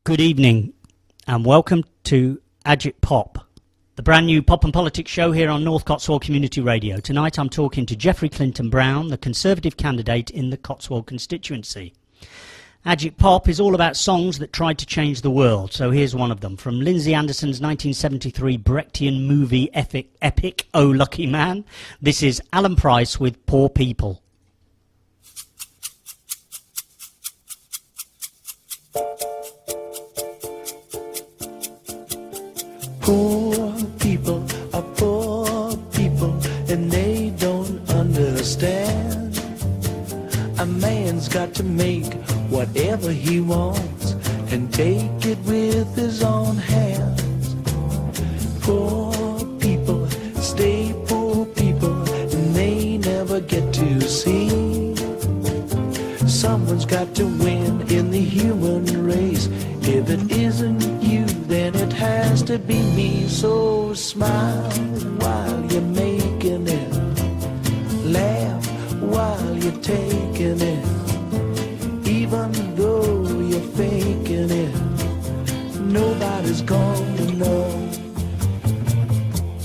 Good evening and welcome to Agitpop, the brand new pop and politics show here on North Cotswold Community Radio. Tonight I'm talking to Geoffrey Clifton Brown, the Conservative candidate in the Cotswold constituency. Agitpop is all about songs that tried to change the world, so here's one of them. From Lindsay Anderson's 1973 Brechtian movie epic Oh Lucky Man, this is Alan Price with Poor People. Poor people are poor people, and they don't understand. A man's got to make whatever he wants and take it with his own hands. Poor people stay poor people, and they never get to see. Someone's got to win in the human race. If it isn't you, then it has to be me. So smile while you're making it, laugh while you're taking it. Even though you're faking it, nobody's gonna know.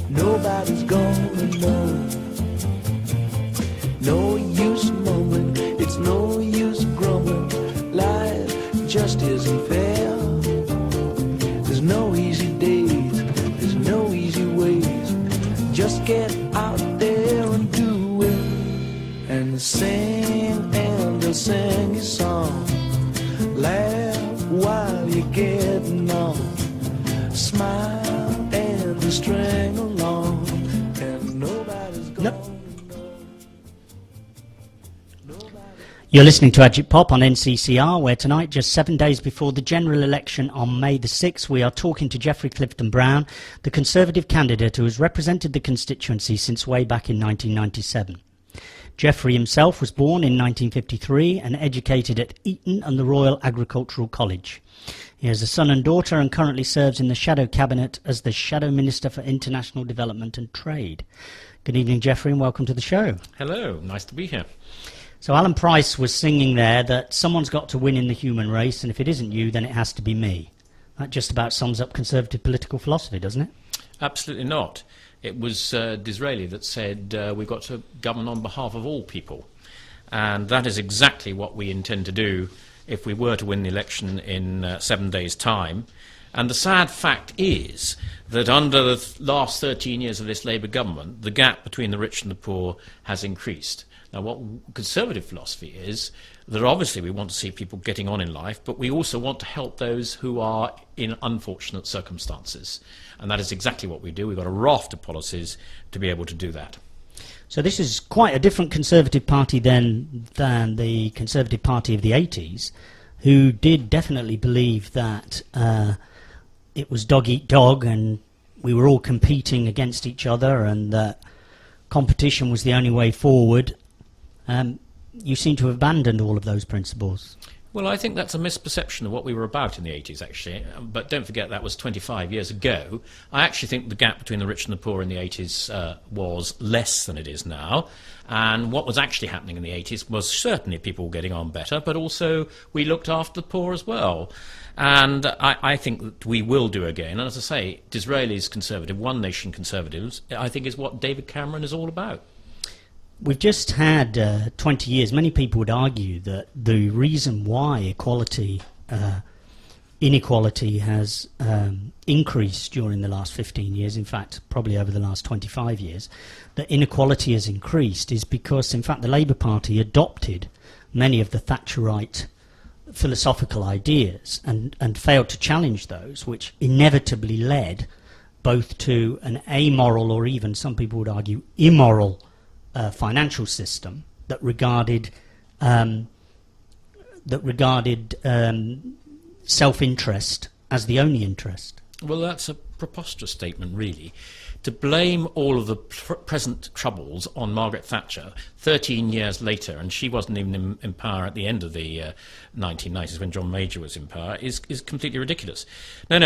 Nobody's gonna know. No use moaning, it's no use grumbling. Life just isn't fair. There's no easy days, there's no easy ways. Just get out there and do it, and sing and they'll sing your song. Laugh while you're getting on. Smile and they'll string along, and nobody's gonna know. You're listening to Agitpop on NCCR, where tonight, just 7 days before the general election on May the 6th, we are talking to Geoffrey Clifton Brown, the Conservative candidate who has represented the constituency since way back in 1997. Geoffrey himself was born in 1953 and educated at Eton and the Royal Agricultural College. He has a son and daughter and currently serves in the Shadow Cabinet as the Shadow Minister for International Development and Trade. Good evening, Geoffrey, and welcome to the show. Hello, nice to be here. So Alan Price was singing there that someone's got to win in the human race, and if it isn't you, then it has to be me. That just about sums up Conservative political philosophy, doesn't it? Absolutely not. It was Disraeli that said we've got to govern on behalf of all people. And that is exactly what we intend to do if we were to win the election in 7 days' time. And the sad fact is that under the last 13 years of this Labour government, the gap between the rich and the poor has increased. Now, what Conservative philosophy is that obviously we want to see people getting on in life, but we also want to help those who are in unfortunate circumstances. And that is exactly what we do. We've got a raft of policies to be able to do that. So this is quite a different Conservative Party than the Conservative Party of the 80s, who did definitely believe that it was dog eat dog and we were all competing against each other and that competition was the only way forward. You seem to have abandoned all of those principles. Well, I think that's a misperception of what we were about in the 80s, actually. But don't forget that was 25 years ago. I actually think the gap between the rich and the poor in the 80s was less than it is now. And what was actually happening in the 80s was certainly people getting on better, but also we looked after the poor as well. And I think that we will do again. And as I say, Disraeli's Conservative, One Nation Conservatives, I think is what David Cameron is all about. We've just had 20 years. Many people would argue that the reason why inequality has increased during the last 15 years, in fact, probably over the last 25 years, that inequality has increased is because, in fact, the Labour Party adopted many of the Thatcherite philosophical ideas and failed to challenge those, which inevitably led both to an amoral or even, some people would argue, immoral financial system that regarded self-interest as the only interest. Well, that's a preposterous statement, really. To blame all of the present troubles on Margaret Thatcher 13 years later, and she wasn't even in power at the end of the 1990s when John Major was in power, is completely ridiculous. No.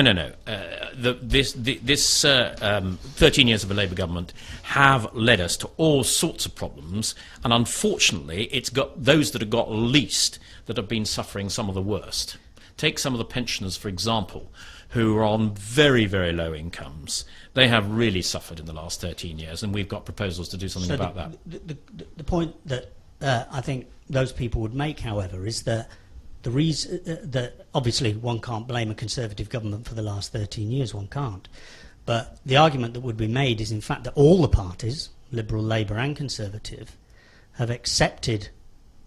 This 13 years of a Labour government have led us to all sorts of problems, and unfortunately it's got those that have got least that have been suffering some of the worst. Take some of the pensioners, for example, who are on very, very low incomes. They have really suffered in the last 13 years, and we've got proposals to do something about that. The point that I think those people would make, however, is that the reason that obviously one can't blame a Conservative government for the last 13 years, one can't. But the argument that would be made is, in fact, that all the parties, Liberal, Labour and Conservative, have accepted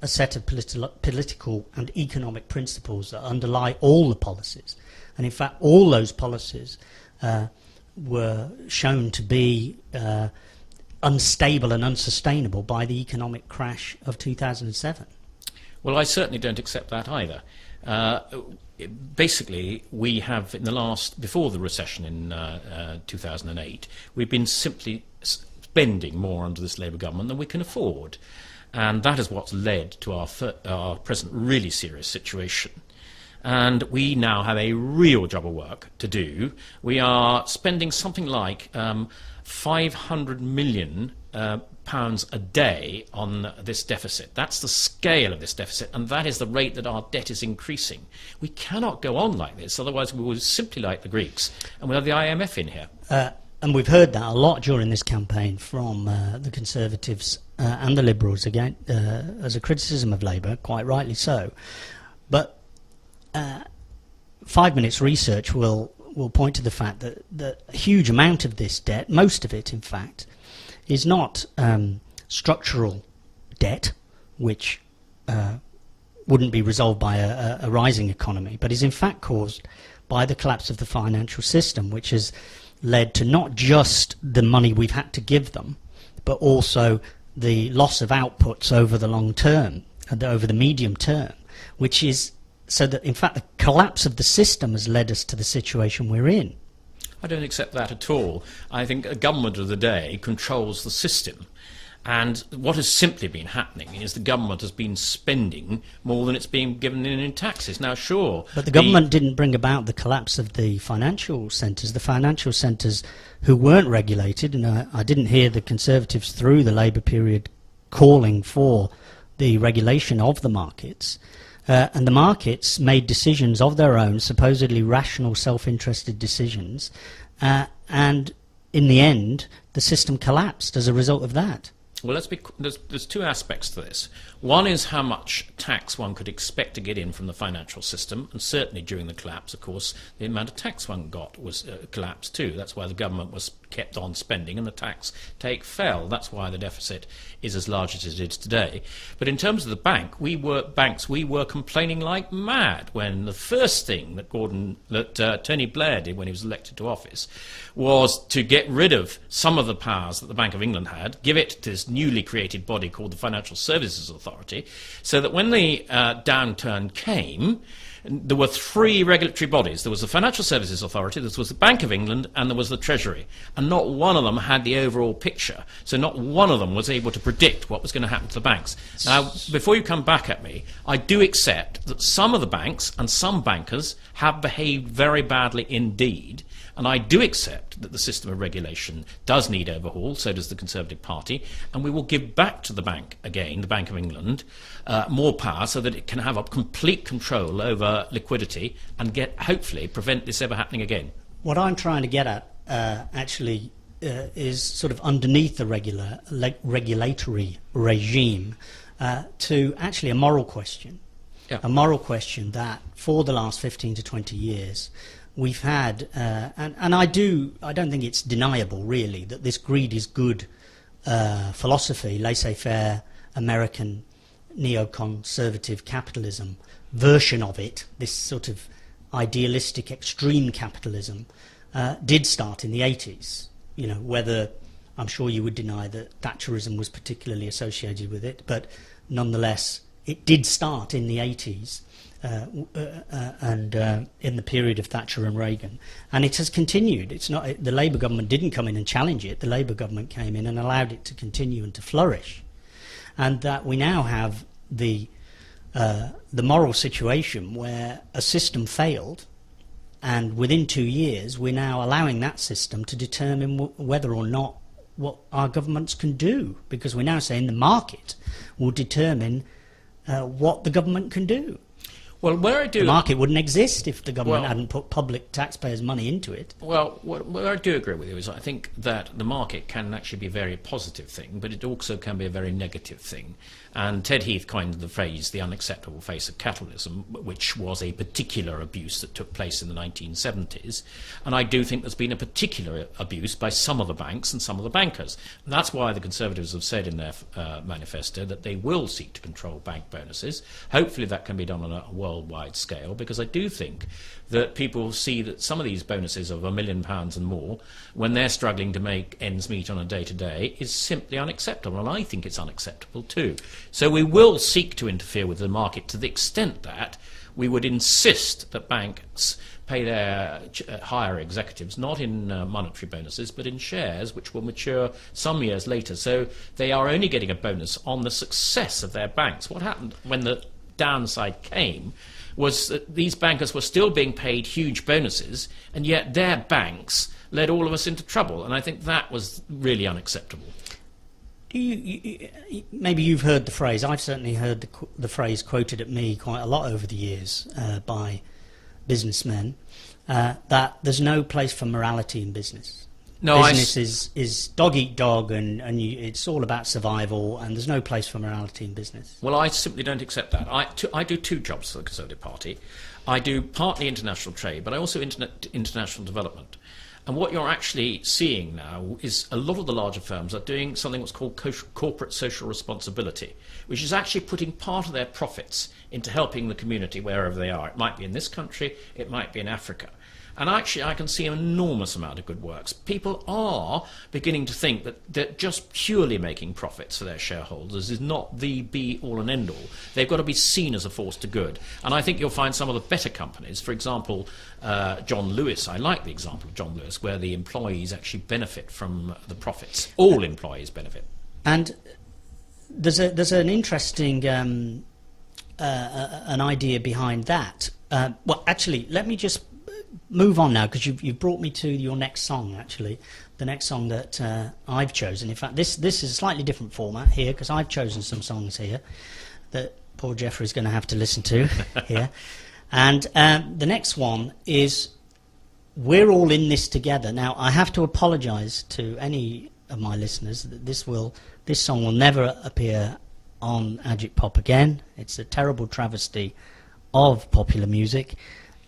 a set of political and economic principles that underlie all the policies. And in fact, all those policies were shown to be unstable and unsustainable by the economic crash of 2007. Well, I certainly don't accept that either. Basically, we have, before the recession in 2008, we've been simply spending more under this Labour government than we can afford. And that is what's led to our present really serious situation. And we now have a real job of work to do. We are spending something like £500 million a day on this deficit. That's the scale of this deficit, and that is the rate that our debt is increasing. We cannot go on like this, otherwise we will simply like the Greeks, and we'll have the IMF in here. And we've heard that a lot during this campaign from the Conservatives and the Liberals, again, as a criticism of Labour, quite rightly so. But 5 minutes research will point to the fact that a huge amount of this debt, most of it in fact, is not structural debt, which wouldn't be resolved by a rising economy, but is in fact caused by the collapse of the financial system, which has led to not just the money we've had to give them, but also the loss of outputs over the long term, over the medium term, which is so that, in fact, the collapse of the system has led us to the situation we're in. I don't accept that at all. I think a government of the day controls the system. And what has simply been happening is the government has been spending more than it's being given in taxes. Now, sure... But the government didn't bring about the collapse of the financial centres. The financial centres who weren't regulated, and I didn't hear the Conservatives through the Labour period calling for the regulation of the markets. And the markets made decisions of their own, supposedly rational, self-interested decisions, and in the end, the system collapsed as a result of that. Well, there's two aspects to this. One is how much tax one could expect to get in from the financial system, and certainly during the collapse, of course, the amount of tax one got was collapsed too. That's why the government was kept on spending and the tax take fell. That's why the deficit is as large as it is today. But in terms of the banks, we were complaining like mad when the first thing that Tony Blair did when he was elected to office was to get rid of some of the powers that the Bank of England had, give it to this newly created body called the Financial Services Authority, so that when the downturn came, there were three regulatory bodies. There was the Financial Services Authority, there was the Bank of England, and there was the Treasury. And not one of them had the overall picture. So not one of them was able to predict what was going to happen to the banks. Now, before you come back at me, I do accept that some of the banks and some bankers have behaved very badly indeed. And I do accept that the system of regulation does need overhaul, so does the Conservative Party, and we will give back to the bank again, the Bank of England, more power so that it can have a complete control over liquidity and hopefully prevent this ever happening again. What I'm trying to get at actually is sort of underneath the regulatory regime to actually a moral question. Yeah. A moral question that for the last 15 to 20 years we've had, and I don't think it's deniable really that this greed is good philosophy, laissez-faire American neoconservative capitalism version of it, this sort of idealistic extreme capitalism, did start in the 80s. You know, whether I'm sure you would deny that Thatcherism was particularly associated with it, but nonetheless it did start in the 80s. And in the period of Thatcher and Reagan, and it has continued. It's not the Labour government didn't come in and challenge it. The Labour government came in and allowed it to continue and to flourish, and that we now have the moral situation where a system failed, and within 2 years we're now allowing that system to determine whether or not what our governments can do, because we're now saying the market will determine what the government can do. Well, where I do... The market wouldn't exist if the government Well- hadn't put public taxpayers' money into it. Well, what I do agree with you is I think that the market can actually be a very positive thing, but it also can be a very negative thing. And Ted Heath coined the phrase the unacceptable face of capitalism, which was a particular abuse that took place in the 1970s. And I do think there's been a particular abuse by some of the banks and some of the bankers. And that's why the Conservatives have said in their manifesto that they will seek to control bank bonuses. Hopefully that can be done on a worldwide scale, because I do think that people see that some of these bonuses of £1 million and more, when they're struggling to make ends meet on a day-to-day, is simply unacceptable, and I think it's unacceptable too. So we will seek to interfere with the market to the extent that we would insist that banks pay their higher executives not in monetary bonuses but in shares, which will mature some years later. So they are only getting a bonus on the success of their banks. What happened when the downside came was that these bankers were still being paid huge bonuses, and yet their banks led all of us into trouble, and I think that was really unacceptable. Maybe you've heard the phrase, I've certainly heard the phrase quoted at me quite a lot over the years by businessmen, that there's no place for morality in business. No, business is dog eat dog, and it's all about survival, and there's no place for morality in business. Well, I simply don't accept that. I do two jobs for the Conservative Party. I do partly international trade, but I also international development. And what you're actually seeing now is a lot of the larger firms are doing something what's called corporate social responsibility, which is actually putting part of their profits into helping the community wherever they are. It might be in this country, it might be in Africa. And actually I can see an enormous amount of good works. People are beginning to think that just purely making profits for their shareholders is not the be-all and end-all. They've got to be seen as a force to good. And I think you'll find some of the better companies, for example, John Lewis, I like the example of John Lewis, where the employees actually benefit from the profits. All employees benefit. And there's an interesting an idea behind that. Well, actually, let me just move on now, because you've brought me to your next song, actually. The next song that I've chosen. In fact, this is a slightly different format here, because I've chosen some songs here that poor Geoffrey's going to have to listen to here. And the next one is We're All In This Together. Now, I have to apologise to any of my listeners that this song will never appear on Agitpop again. It's a terrible travesty of popular music.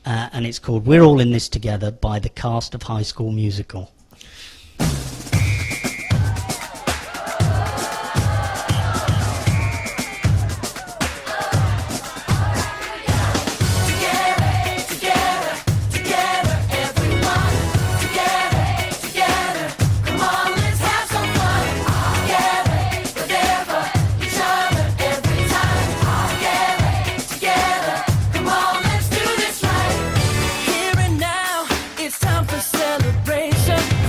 And it's called We're All In This Together by the cast of High School Musical. Here and now, it's time for celebration.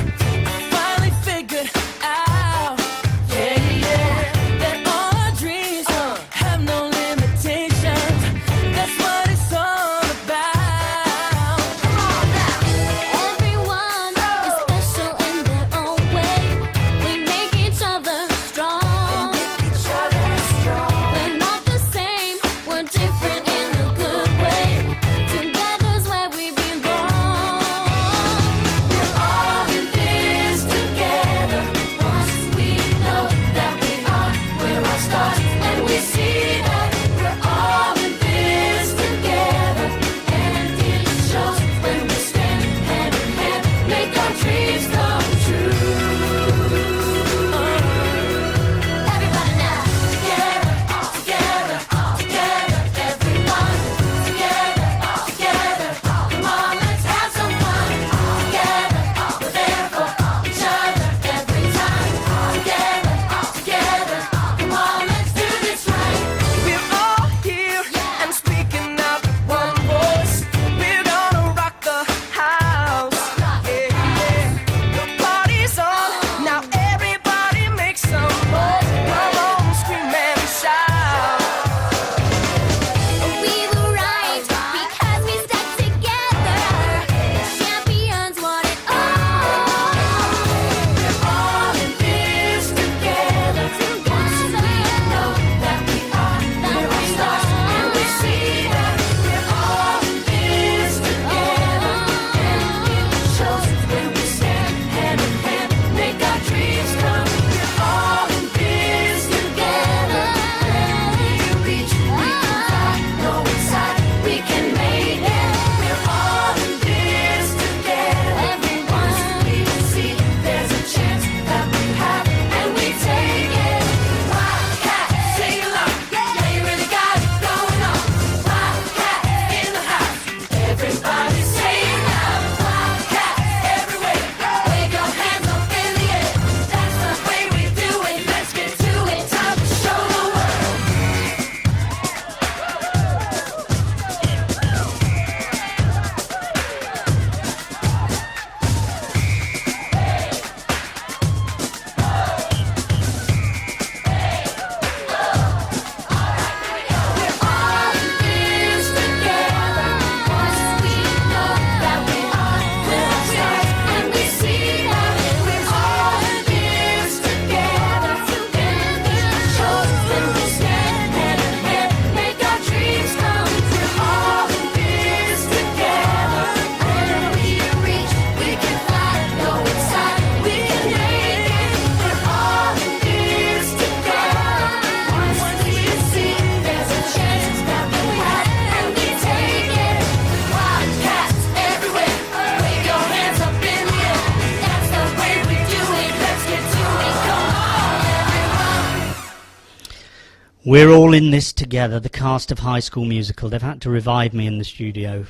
We're all in this together, the cast of High School Musical. They've had to revive me in the studio.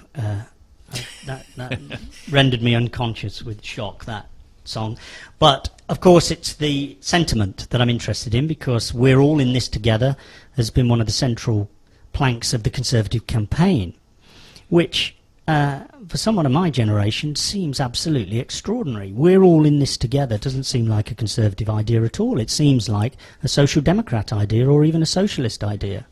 That rendered me unconscious with shock, that song. But, of course, it's the sentiment that I'm interested in, because we're all in this together has been one of the central planks of the Conservative campaign, which, for someone of my generation, seems absolutely extraordinary. We're all in this together doesn't seem like a Conservative idea at all. It seems like a Social Democrat idea or even a socialist idea.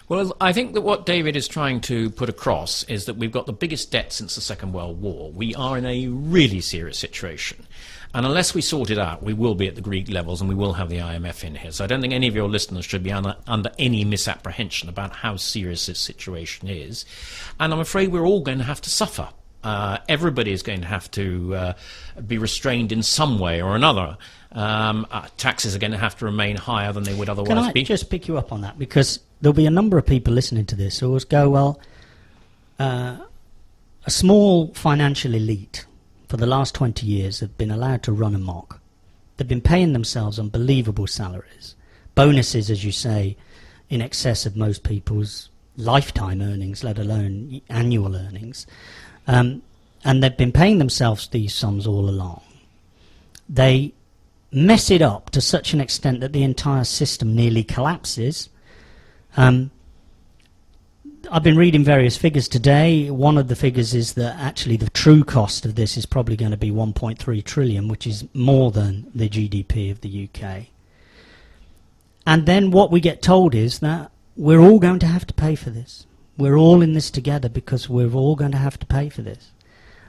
Well, I think that what David is trying to put across is that we've got the biggest debt since the Second World War. We are in a really serious situation. And unless we sort it out, we will be at the Greek levels and we will have the IMF in here. So I don't think any of your listeners should be under any misapprehension about how serious this situation is. And I'm afraid we're all going to have to suffer. Everybody is going to have to be restrained in some way or another. Taxes are going to have to remain higher than they would otherwise be. Can I just pick you up on that? Because there'll be a number of people listening to this who will go, well, a small financial elite for the last 20 years have been allowed to run amok. They've been paying themselves unbelievable salaries, bonuses, as you say, in excess of most people's lifetime earnings, let alone annual earnings. And they've been paying themselves these sums all along. They mess it up to such an extent that the entire system nearly collapses. I've been reading various figures today. One of the figures is that actually the true cost of this is probably going to be 1.3 trillion, which is more than the GDP of the UK. And then what we get told is that we're all going to have to pay for this. We're all in this together because we're all going to have to pay for this.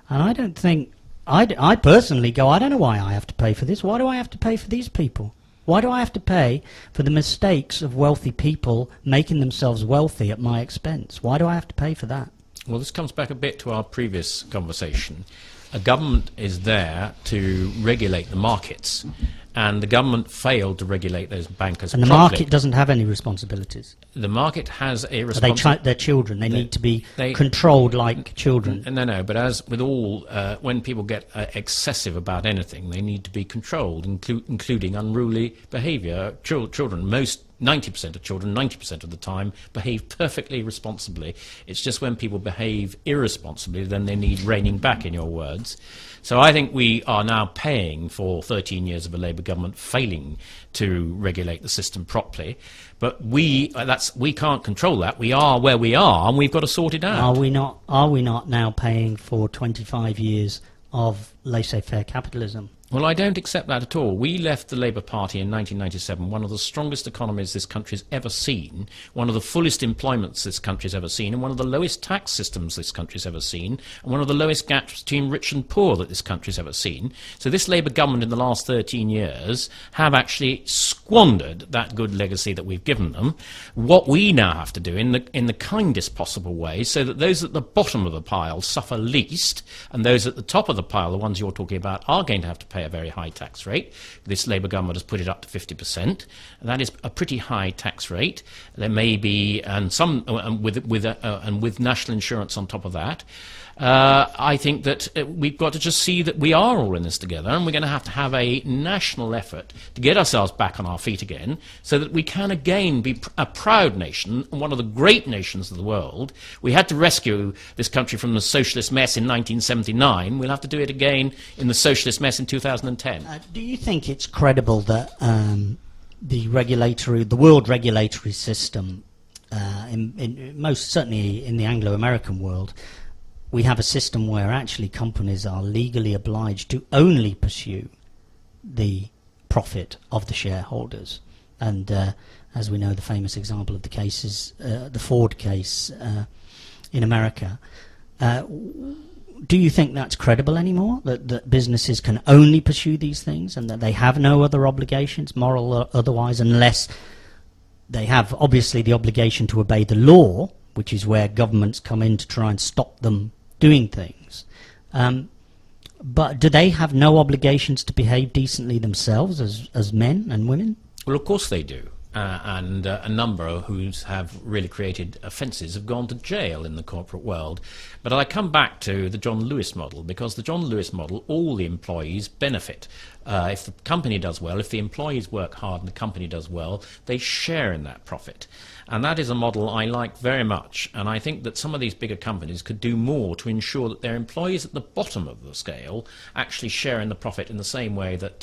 And I don't think, I personally go, I don't know why I have to pay for this. Why do I have to pay for these people? Why do I have to pay for the mistakes of wealthy people making themselves wealthy at my expense? Why do I have to pay for that? Well, this comes back a bit to our previous conversation. A government is there to regulate the markets, and the government failed to regulate those bankers properly. And the market doesn't have any responsibilities. The market has a responsibility. They're children. They need to be controlled like children. No, but as with all, when people get excessive about anything, they need to be controlled, including unruly behaviour. Children, 90% of children, 90% of the time, behave perfectly responsibly. It's just when people behave irresponsibly, then they need reining back, in your words. So I think we are now paying for 13 years of a Labour government failing to regulate the system properly. But we can't control that. We are where we are, and we've got to sort it out. Are we not now paying for 25 years of laissez-faire capitalism? Well, I don't accept that at all. We left the Labour Party in 1997, one of the strongest economies this country's ever seen, one of the fullest employments this country's ever seen, and one of the lowest tax systems this country's ever seen, and one of the lowest gaps between rich and poor that this country's ever seen. So this Labour government in the last 13 years have actually squandered that good legacy that we've given them. What we now have to do in the kindest possible way, so that those at the bottom of the pile suffer least, and those at the top of the pile, the ones you're talking about, are going to have to pay a very high tax rate. This Labour government has put it up to 50%. And that is a pretty high tax rate. There may be, and with national insurance on top of that. I think that we've got to just see that we are all in this together, and we're going to have a national effort to get ourselves back on our feet again, so that we can again be a proud nation, and one of the great nations of the world. We had to rescue this country from the socialist mess in 1979. We'll have to do it again in the socialist mess in 2010. Do you think it's credible that the world regulatory system, most certainly in the Anglo-American world, we have a system where actually companies are legally obliged to only pursue the profit of the shareholders? And as we know, the famous example of the case is the Ford case in America. Do you think that's credible anymore, that businesses can only pursue these things and that they have no other obligations, moral or otherwise, unless they have obviously the obligation to obey the law, which is where governments come in to try and stop them doing things? But do they have no obligations to behave decently themselves as men and women? Well, of course they do. And a number who have really created offences have gone to jail in the corporate world. But I come back to the John Lewis model, because the John Lewis model, all the employees benefit. If the company does well, if the employees work hard and the company does well, they share in that profit. And that is a model I like very much. And I think that some of these bigger companies could do more to ensure that their employees at the bottom of the scale actually share in the profit in the same way that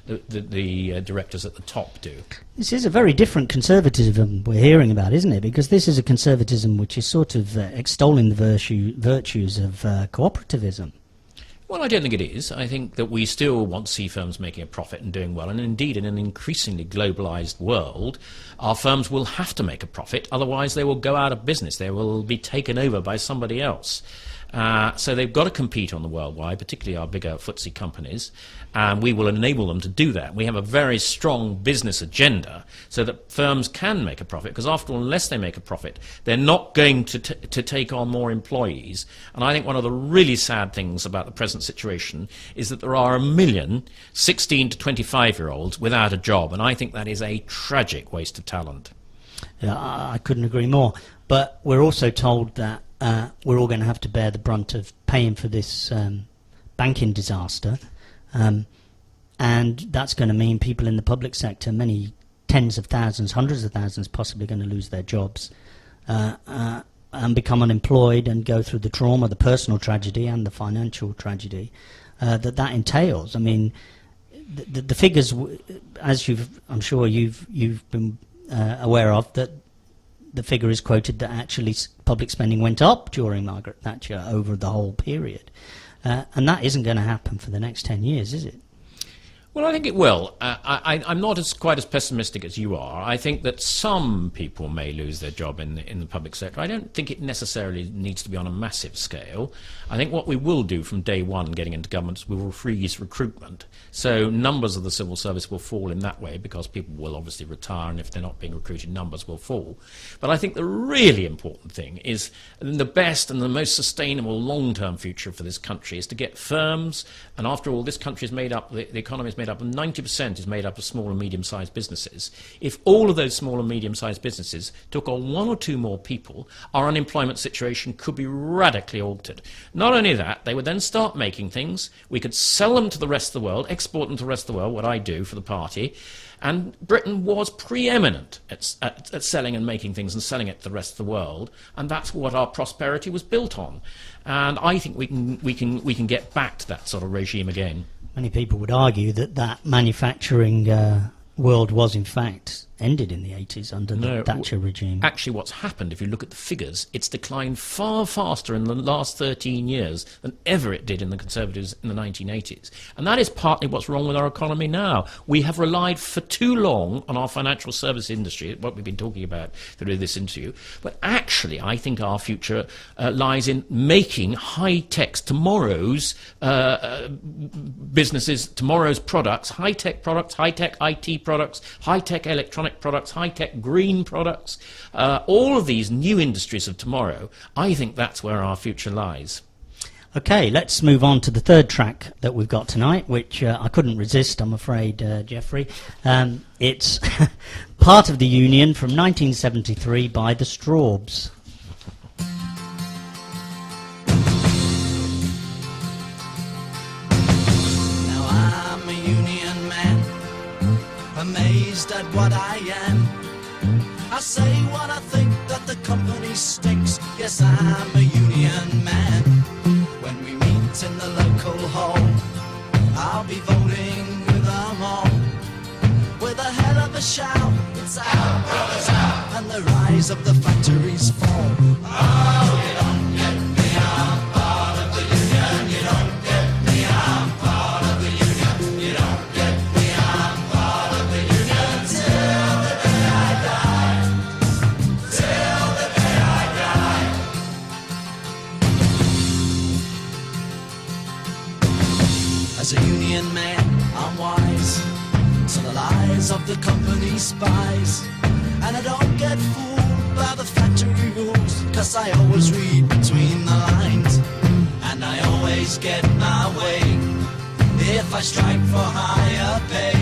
the directors at the top do. This is a very different conservatism we're hearing about, isn't it? Because this is a conservatism which is sort of extolling the virtues of cooperativism. Well, I don't think it is. I think that we still want to see firms making a profit and doing well. And indeed, in an increasingly globalized world, our firms will have to make a profit. Otherwise, they will go out of business. They will be taken over by somebody else. So they've got to compete on the worldwide, particularly our bigger FTSE companies, and we will enable them to do that. We have a very strong business agenda so that firms can make a profit, because after all, unless they make a profit, they're not going to take on more employees. And I think one of the really sad things about the present situation is that there are 1 million 16 to 25-year-olds without a job, and I think that is a tragic waste of talent. Yeah, I couldn't agree more. But we're also told that we're all going to have to bear the brunt of paying for this banking disaster, and that's going to mean people in the public sector, many tens of thousands, hundreds of thousands, possibly going to lose their jobs and become unemployed and go through the trauma, the personal tragedy and the financial tragedy that entails. I mean, the figures, as I'm sure you've been aware of, that the figure is quoted that actually public spending went up during Margaret Thatcher over the whole period. And that isn't going to happen for the next 10 years, is it? Well, I think it will. I'm not quite as pessimistic as you are. I think that some people may lose their job in the public sector. I don't think it necessarily needs to be on a massive scale. I think what we will do from day one getting into government is we will freeze recruitment. So numbers of the civil service will fall in that way, because people will obviously retire, and if they're not being recruited, numbers will fall. But I think the really important thing is the best and the most sustainable long-term future for this country is to get firms, and after all, this country is made up, the economy is made up, and 90% is made up of small and medium-sized businesses. If all of those small and medium-sized businesses took on 1 or 2 more people, our unemployment situation could be radically altered. Not only that, they would then start making things. We could sell them to the rest of the world, export them to the rest of the world, what I do for the party. And Britain was preeminent at selling and making things and selling it to the rest of the world, and that's what our prosperity was built on. And I think we can get back to that sort of regime again. Many people would argue that manufacturing world was in fact ended in the 80s under the Thatcher regime. Actually, what's happened, if you look at the figures, it's declined far faster in the last 13 years than ever it did in the Conservatives in the 1980s. And that is partly what's wrong with our economy now. We have relied for too long on our financial service industry, what we've been talking about through this interview. But actually, I think our future lies in making high-tech, tomorrow's businesses, tomorrow's products, high-tech IT products, high-tech electronic products, high-tech green products, all of these new industries of tomorrow. I think that's where our future lies. Okay, let's move on to the third track that we've got tonight, which I couldn't resist, I'm afraid, Geoffrey. It's Part of the Union from 1973 by the Strawbs. Now I'm a union man, amazed at what I am. I say what I think, that the company stinks. Yes, I'm a union man. When we meet in the local hall, I'll be voting with them all. With a hell of a shout, it's out, brothers out, and the rise of the factories fall. Oh, you don't get me, I'm part of the union. You don't get me, I'm part of the union. You don't get me, I'm part of the union. Till the day I die. Till the day I die. As a union man, I'm wise to the lies of the company spies, and I don't get fooled by the factory rules, 'cause I always read between the lines, and I always get my way if I strike for higher pay.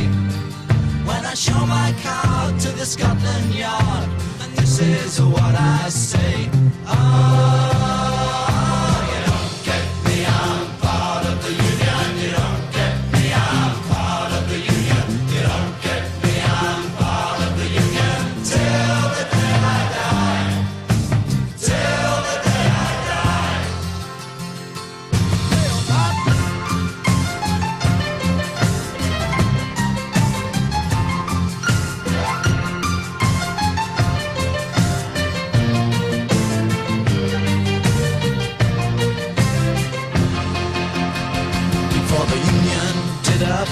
When I show my card to the Scotland Yard, and this is what I say: oh, you don't get me, I'm part of the union. You don't get me, I'm part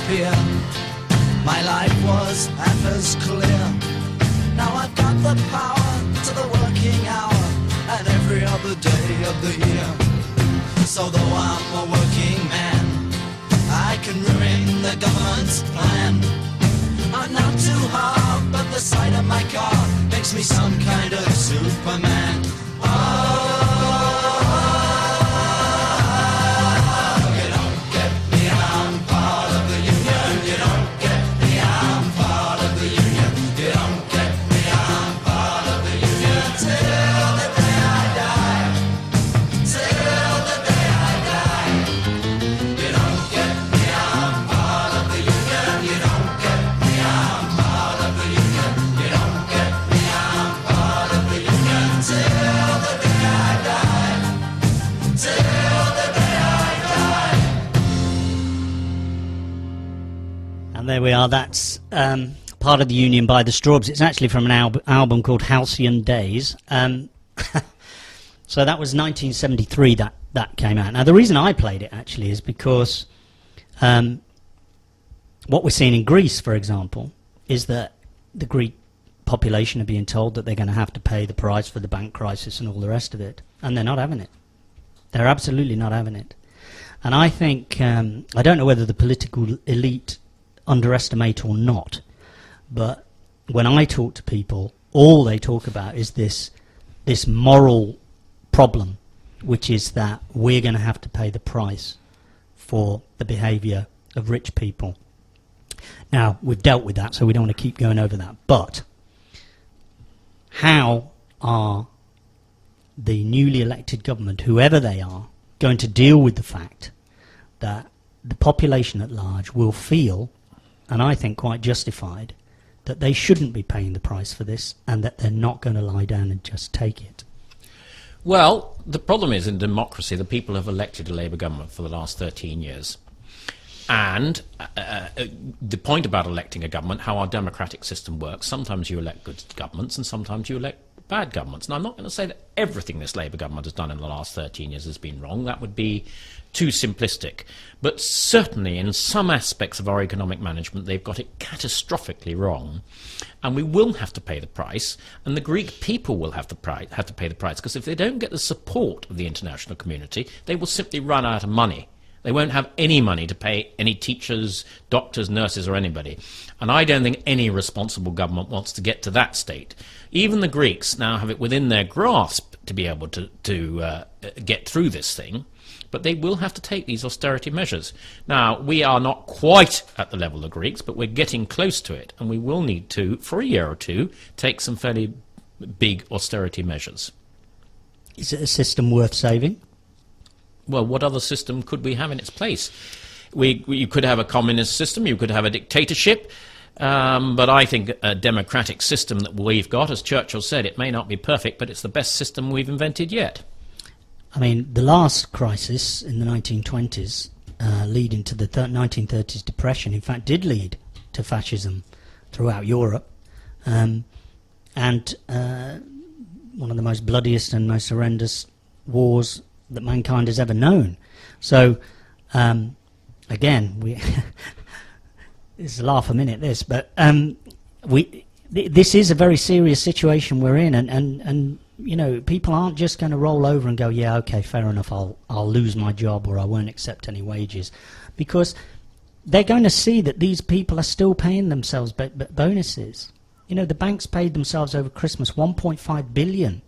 disappear. My life was half as clear. Now I've got the power to the working hour and every other day of the year. So though I'm a working man, I can ruin the government's plan. I'm not too hard, but the sight of my car makes me some kind of Superman. Oh, you don't get me, I'm part of the union. You don't get me, I'm part of the union. You don't get me, I'm part of the union. Till the day I die. Till the day I die. You don't get me, I'm part of the union. You don't get me, I'm part of the union. You don't get me, I'm part of the union. Till the day I die. Till the day I die. And there we are. That's Part of the Union by the Strawbs. It's actually from an album called Halcyon Days. So that was 1973 that came out. Now, the reason I played it, actually, is because what we're seeing in Greece, for example, is that the Greek population are being told that they're going to have to pay the price for the bank crisis and all the rest of it. And they're not having it. They're absolutely not having it. And I think, I don't know whether the political elite underestimate or not, but when I talk to people, all they talk about is this moral problem, which is that we're going to have to pay the price for the behaviour of rich people. Now, we've dealt with that, so we don't want to keep going over that. But how are the newly elected government, whoever they are, going to deal with the fact that the population at large will feel, and I think quite justified, that they shouldn't be paying the price for this and that they're not going to lie down and just take it? Well, the problem is in democracy, the people have elected a Labour government for the last 13 years. And the point about electing a government, how our democratic system works, sometimes you elect good governments and sometimes you elect bad governments. Now, I'm not going to say that everything this Labour government has done in the last 13 years has been wrong. That would be too simplistic. But certainly in some aspects of our economic management, they've got it catastrophically wrong. And we will have to pay the price, and the Greek people will have to pay the price, because if they don't get the support of the international community, they will simply run out of money. They won't have any money to pay any teachers, doctors, nurses, or anybody. And I don't think any responsible government wants to get to that state. Even the Greeks now have it within their grasp to be able to get through this thing, but they will have to take these austerity measures. Now, we are not quite at the level of Greeks, but we're getting close to it, and we will need to, for a year or two, take some fairly big austerity measures. Is it a system worth saving? Well, what other system could we have in its place? You could have a communist system, you could have a dictatorship, but I think a democratic system that we've got, as Churchill said, it may not be perfect, but it's the best system we've invented yet. I mean, the last crisis in the 1920s, leading to the 1930s depression, in fact, did lead to fascism throughout Europe, and one of the most bloodiest and most horrendous wars that mankind has ever known. So, again, it's a laugh a minute, this, but this is a very serious situation we're in, and you know, people aren't just going to roll over and go, yeah, okay, fair enough, I'll lose my job or I won't accept any wages, because they're going to see that these people are still paying themselves bonuses. You know, the banks paid themselves over Christmas 1.5 billion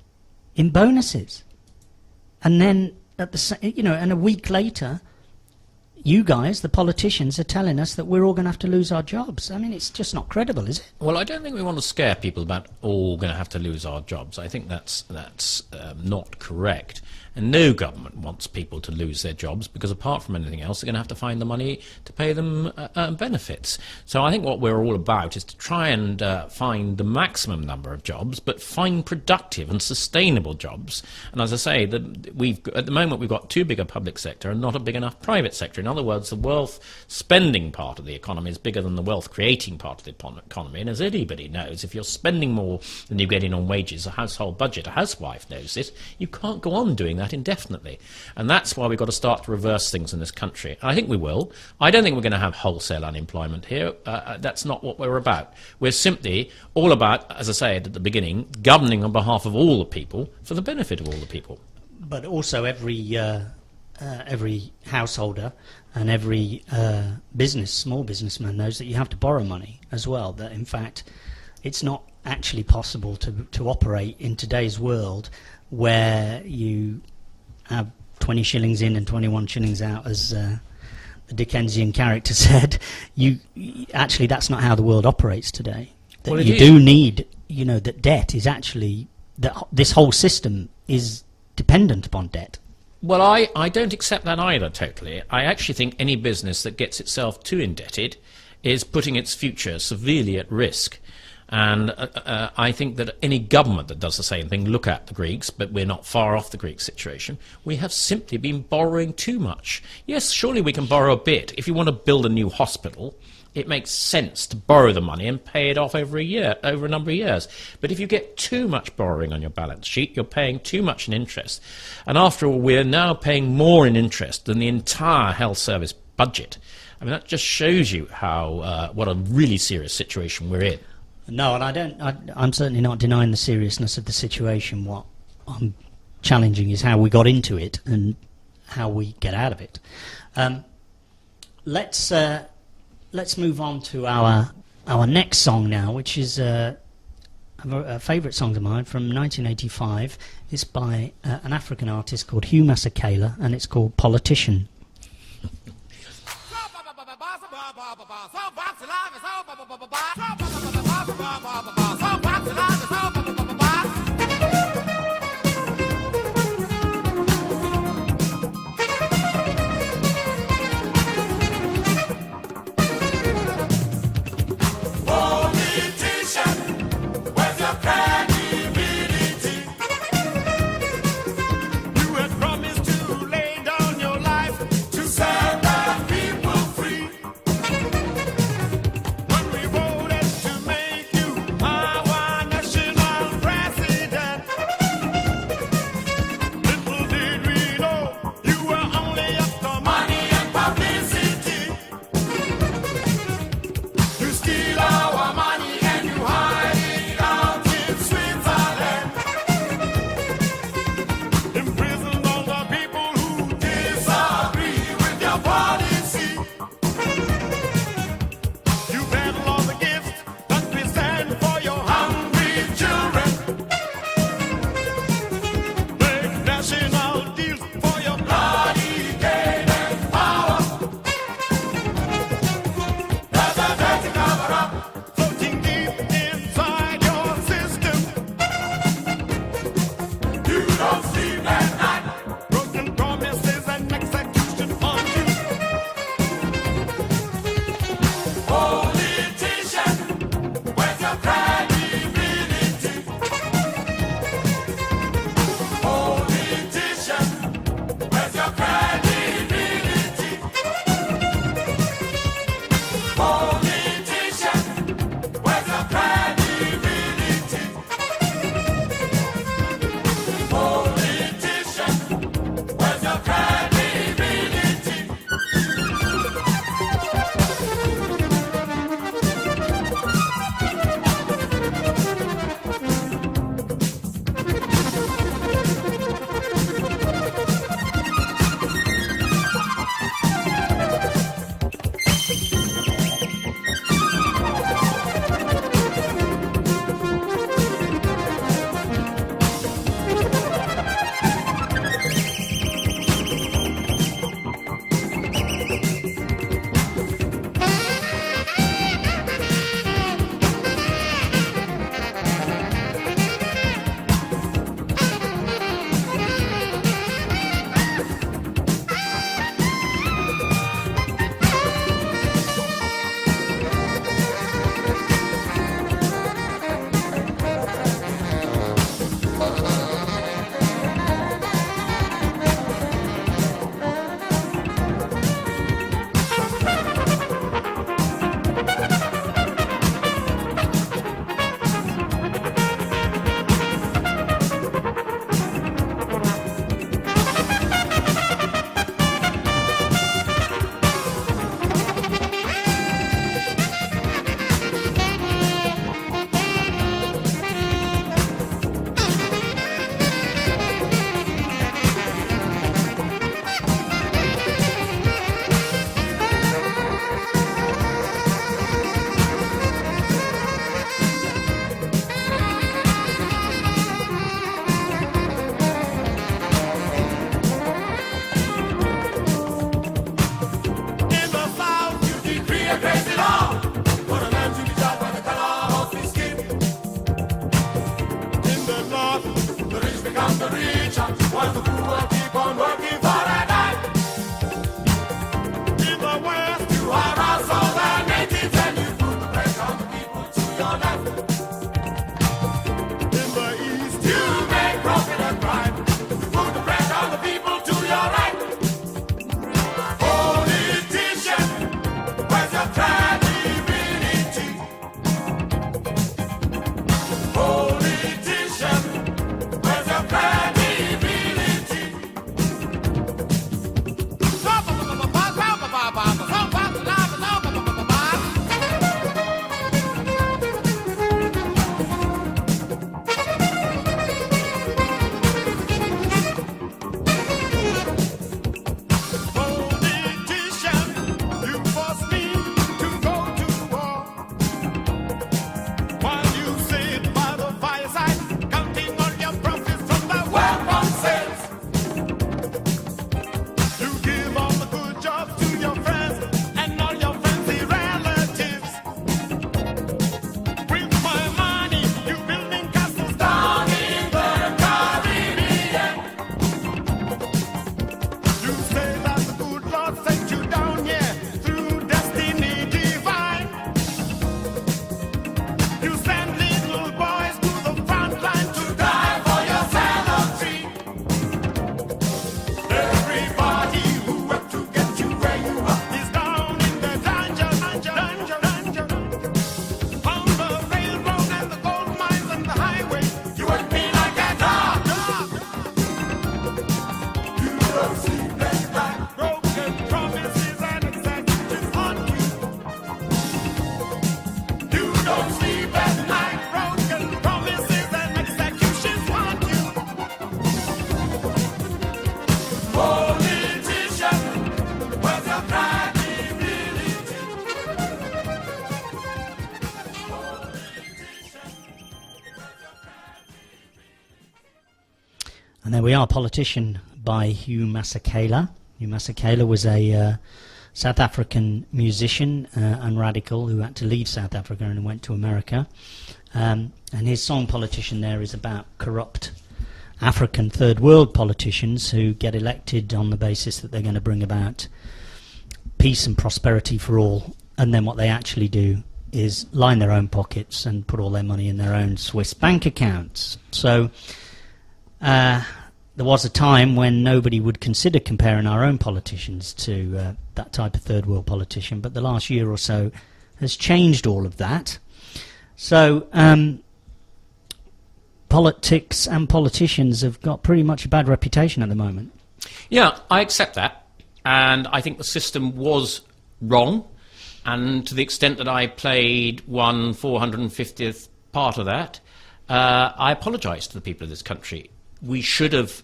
in bonuses. And then, and a week later, you guys, the politicians, are telling us that we're all going to have to lose our jobs. I mean, it's just not credible, is it? Well, I don't think we want to scare people about all going to have to lose our jobs. I think that's not correct. And no government wants people to lose their jobs, because apart from anything else, they're going to have to find the money to pay them benefits. So I think what we're all about is to try and find the maximum number of jobs, but find productive and sustainable jobs. And as I say, at the moment we've got too big a public sector and not a big enough private sector. In other words, the wealth spending part of the economy is bigger than the wealth creating part of the economy. And as anybody knows, if you're spending more than you're getting on wages, a household budget, a housewife knows this, you can't go on doing that that indefinitely. And that's why we've got to start to reverse things in this country. And I think we will. I don't think we're going to have wholesale unemployment here. That's not what we're about. We're simply all about, as I said at the beginning, governing on behalf of all the people for the benefit of all the people. But also every householder and every small businessman knows that you have to borrow money as well, that in fact it's not actually possible to operate in today's world where you have 20 shillings in and 21 shillings out, as the Dickensian character said. Actually, that's not how the world operates today. That Well, you do need, that debt is actually, that this whole system is dependent upon debt. Well, I don't accept that either, totally. I actually think any business that gets itself too indebted is putting its future severely at risk. And I think that any government that does the same thing, look at the Greeks, but we're not far off the Greek situation, we have simply been borrowing too much. Yes, surely we can borrow a bit. If you want to build a new hospital, it makes sense to borrow the money and pay it off over a number of years. But if you get too much borrowing on your balance sheet, you're paying too much in interest. And after all, we're now paying more in interest than the entire health service budget. I mean, that just shows you how what a really serious situation we're in. No, and I'm certainly not denying the seriousness of the situation. What I'm challenging is how we got into it and how we get out of it. Let's move on to our next song now, which is a favourite song of mine from 1985. It's by an African artist called Hugh Masekela, and it's called Politician. Broken promises and executions haunt you. You don't sleep at night. Broken promises and executions haunt you. Politician, where's your credibility? And there we are, Politician by Hugh Masekela. Hugh Masekela was a South African musician and radical who had to leave South Africa and went to America. And his song Politician there is about corrupt African third world politicians who get elected on the basis that they're going to bring about peace and prosperity for all, and then what they actually do is line their own pockets and put all their money in their own Swiss bank accounts. So there was a time when nobody would consider comparing our own politicians to that type of third world politician, but the last year or so has changed all of that. So politics and politicians have got pretty much a bad reputation at the moment. Yeah, I accept that, and I think the system was wrong, and to the extent that I played 1/450th part of that, I apologise to the people of this country. We should have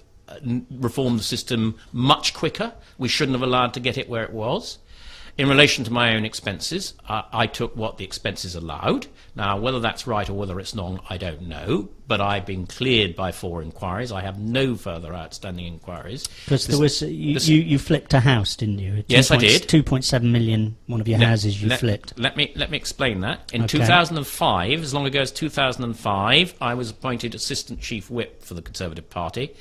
reformed the system much quicker. We shouldn't have allowed to get it where it was. In relation to my own expenses, I took what the expenses allowed. Now, whether that's right or whether it's wrong, I don't know. But I've been cleared by 4 inquiries. I have no further outstanding inquiries. Because there was you flipped a house, didn't you? Yes, I did. 2.7 million. One of your houses you flipped. Let me explain that. In 2005, as long ago as 2005, I was appointed Assistant Chief Whip for the Conservative Party.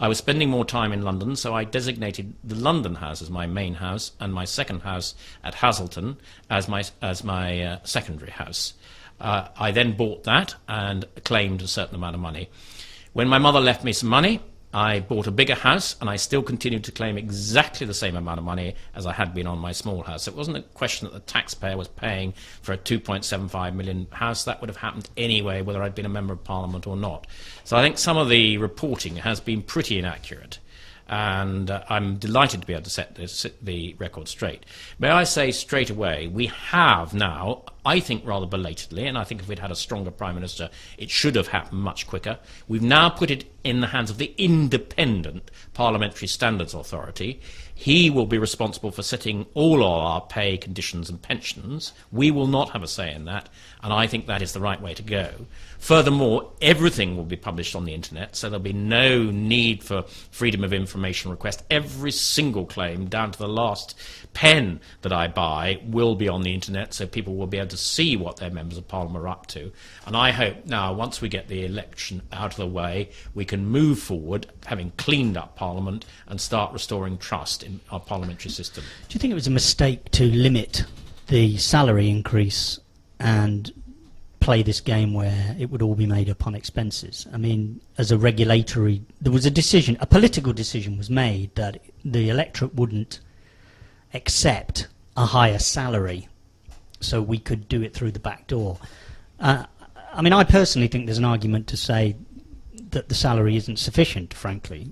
I was spending more time in London, so I designated the London house as my main house and my second house at Hazelton as my secondary house. I then bought that and claimed a certain amount of money. When my mother left me some money, I bought a bigger house, and I still continued to claim exactly the same amount of money as I had been on my small house. So it wasn't a question that the taxpayer was paying for a 2.75 million house. That would have happened anyway, whether I'd been a Member of Parliament or not. So I think some of the reporting has been pretty inaccurate, and I'm delighted to be able to set the record straight. May I say straight away, we have now, I think rather belatedly, and I think if we'd had a stronger Prime Minister, it should have happened much quicker. We've now put it in the hands of the independent Parliamentary Standards Authority. He will be responsible for setting all our pay, conditions and pensions. We will not have a say in that, and I think that is the right way to go. Furthermore, everything will be published on the internet, so there'll be no need for freedom of information request. Every single claim, down to the last pen that I buy, will be on the internet, so people will be able to see what their members of Parliament are up to. And I hope now, once we get the election out of the way, we can move forward, having cleaned up Parliament, and start restoring trust in our parliamentary system. Do you think it was a mistake to limit the salary increase and play this game where it would all be made up on expenses? I mean, as a regulatory, there was a decision, a political decision was made that the electorate wouldn't accept a higher salary, so we could do it through the back door. I mean, I personally think there's an argument to say that the salary isn't sufficient, frankly,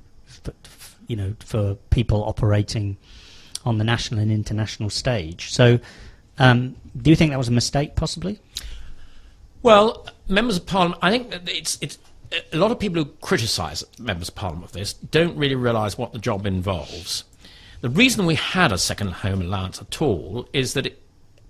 for people operating on the national and international stage. So, do you think that was a mistake, possibly? Well, members of Parliament, I think that it's a lot of people who criticise members of Parliament for this don't really realise what the job involves. The reason we had a second home allowance at all is that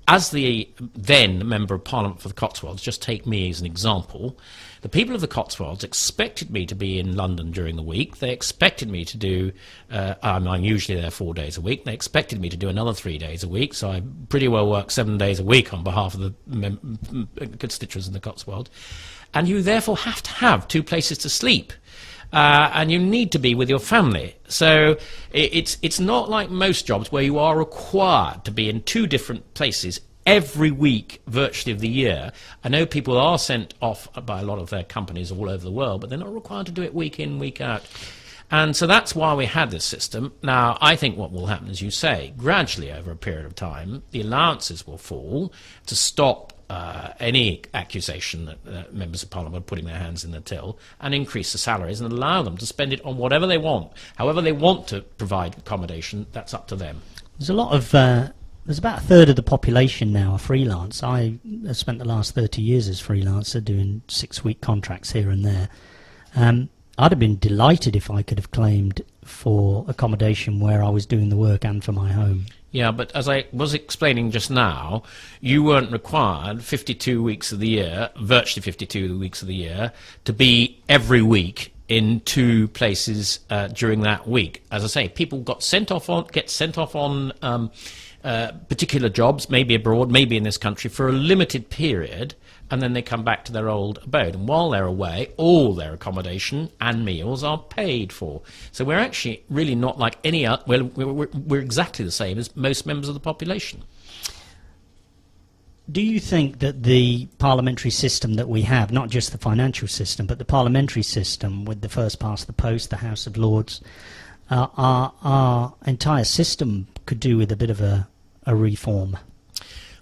as the then Member of Parliament for the Cotswolds, just take me as an example, the people of the Cotswolds expected me to be in London during the week. They expected me to do, I'm usually there 4 days a week, they expected me to do another 3 days a week, so I pretty well work 7 days a week on behalf of the constituents in the Cotswolds. And you therefore have to have 2 places to sleep. And you need to be with your family. So it's not like most jobs where you are required to be in 2 different places every week virtually of the year. I know people are sent off by a lot of their companies all over the world, but they're not required to do it week in, week out. And so that's why we had this system. Now, I think what will happen, as you say, gradually over a period of time, the allowances will fall to stop any accusation that members of Parliament are putting their hands in the till, and increase the salaries and allow them to spend it on whatever they want. However they want to provide accommodation, that's up to them. There's a lot of there's about a third of the population now are freelance. I have spent the last 30 years as freelancer doing 6-week contracts here and there. I'd have been delighted if I could have claimed for accommodation where I was doing the work and for my home. Yeah, but as I was explaining just now, you weren't required 52 weeks of the year, virtually 52 weeks of the year, to be every week in 2 places during that week. As I say, people get sent off on particular jobs, maybe abroad, maybe in this country, for a limited period, and then they come back to their old abode. And while they're away, all their accommodation and meals are paid for. So we're actually really not like any other. We're exactly the same as most members of the population. Do you think that the parliamentary system that we have, not just the financial system, but the parliamentary system with the first past the post, the House of Lords, our entire system could do with a bit of a reform?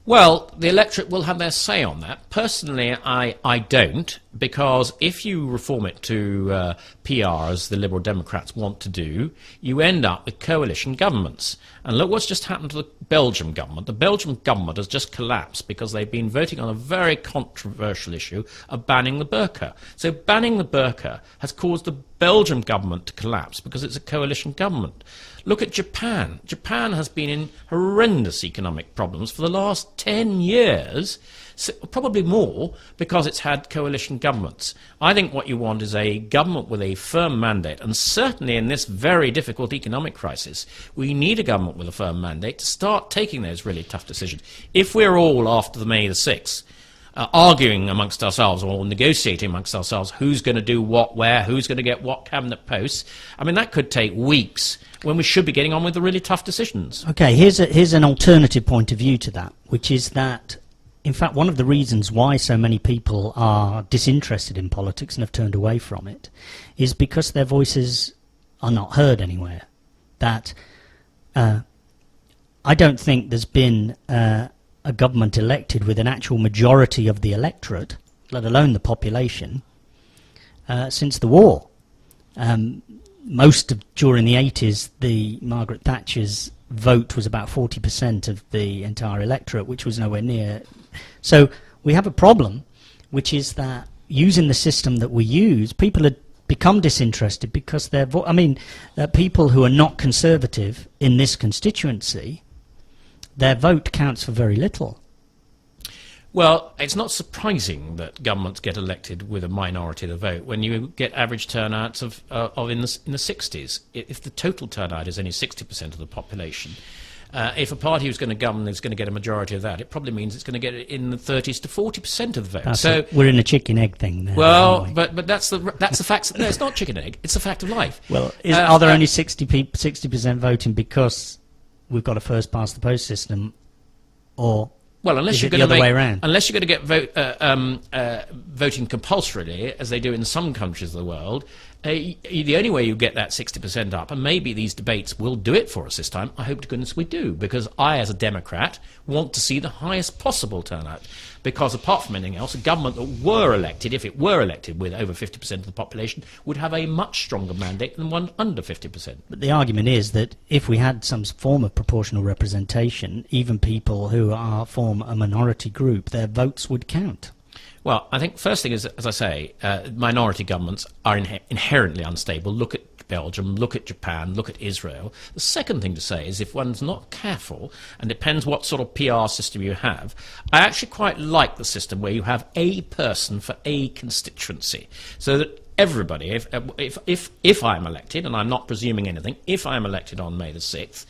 Well, the electorate will have their say on that. Personally, I don't, because if you reform it to PR, as the Liberal Democrats want to do, you end up with coalition governments. And look what's just happened to the Belgian government. The Belgian government has just collapsed because they've been voting on a very controversial issue of banning the burqa. So banning the burqa has caused the Belgian government to collapse because it's a coalition government. Look at Japan. Japan has been in horrendous economic problems for the last 10 years, so probably more, because it's had coalition governments. I think what you want is a government with a firm mandate, and certainly in this very difficult economic crisis, we need a government with a firm mandate to start taking those really tough decisions. If we're all, after the May the 6th, arguing amongst ourselves or negotiating amongst ourselves who's going to do what where, who's going to get what cabinet posts, I mean, that could take weeks when we should be getting on with the really tough decisions. Okay, here's an alternative point of view to that, which is that, in fact, one of the reasons why so many people are disinterested in politics and have turned away from it is because their voices are not heard anywhere. That I don't think there's been a government elected with an actual majority of the electorate, let alone the population, since the war. During the 80s, the Margaret Thatcher's vote was about 40% of the entire electorate, which was nowhere near. So we have a problem, which is that using the system that we use, people had become disinterested because people who are not conservative in this constituency, their vote counts for very little. Well, it's not surprising that governments get elected with a minority of the vote when you get average turnouts of in the 60s. If the total turnout is only 60% of the population, if a party who's going to govern is going to get a majority of that, it probably means it's going to get it in the 30s to 40% of the vote. We're in a chicken egg thing there. Well, but that's the fact. No, it's not chicken egg. It's a fact of life. Well, are there only 60% voting because we've got a first past the post system, or unless you're going to unless you're going to get voting compulsorily, as they do in some countries of the world, the only way you get that 60% up, and maybe these debates will do it for us this time, I hope to goodness we do, because I, as a Democrat, want to see the highest possible turnout. Because apart from anything else, a government that were elected, if it were elected with over 50% of the population, would have a much stronger mandate than one under 50%. But the argument is that if we had some form of proportional representation, even people who form a minority group, their votes would count. Well, I think first thing is, as I say, minority governments are inherently unstable. Look at Belgium, look at Japan, look at Israel. The second thing to say is if one's not careful, and depends what sort of PR system you have, I actually quite like the system where you have a person for a constituency, so that everybody, if I'm elected, and I'm not presuming anything, if I'm elected on May the 6th,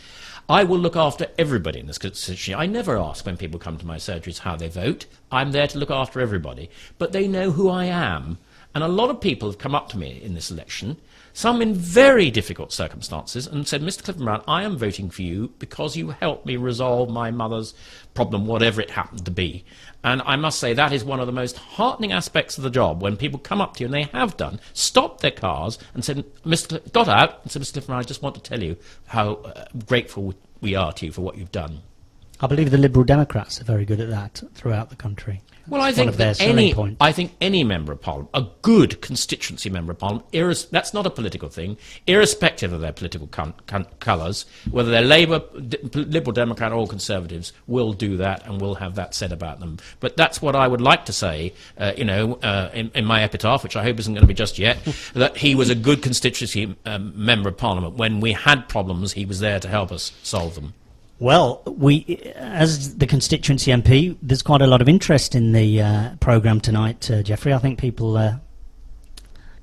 I will look after everybody in this constituency. I never ask when people come to my surgeries how they vote. I'm there to look after everybody. But they know who I am. And a lot of people have come up to me in this election, some in very difficult circumstances, and said, Mr. Clifton Brown, I am voting for you because you helped me resolve my mother's problem, whatever it happened to be. And I must say that is one of the most heartening aspects of the job, when people come up to you, and they have done, stopped their cars and said, got out and said, Mr. Clifton Brown, I just want to tell you how grateful we are to you for what you've done. I believe the Liberal Democrats are very good at that throughout the country. Well, I It's one think of their that selling points. I think any member of parliament, a good constituency member of parliament, that's not a political thing, irrespective of their political colours, whether they're Labour, Liberal Democrat or Conservatives, will do that and will have that said about them. But that's what I would like to say, in my epitaph, which I hope isn't going to be just yet, that he was a good constituency member of parliament. When we had problems, he was there to help us solve them. Well, as the constituency MP, there's quite a lot of interest in the programme tonight, Geoffrey. I think people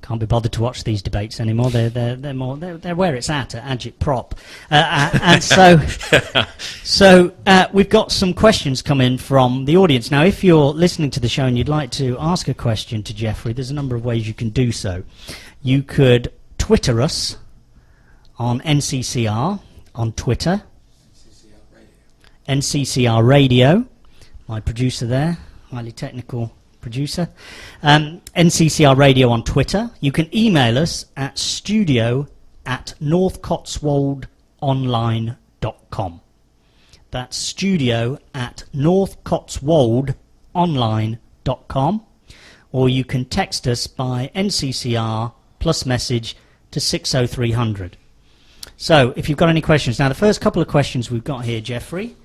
can't be bothered to watch these debates anymore. They're where it's at Agitpop, and so we've got some questions come in from the audience. Now, if you're listening to the show and you'd like to ask a question to Geoffrey, there's a number of ways you can do so. You could Twitter us on NCCR on Twitter. NCCR Radio, my producer there, highly technical producer. NCCR Radio on Twitter. You can email us at studio@northcotswoldonline.com. That's studio@northcotswoldonline.com. Or you can text us by NCCR plus message to 60300. So, if you've got any questions. Now, the first couple of questions we've got here, Geoffrey,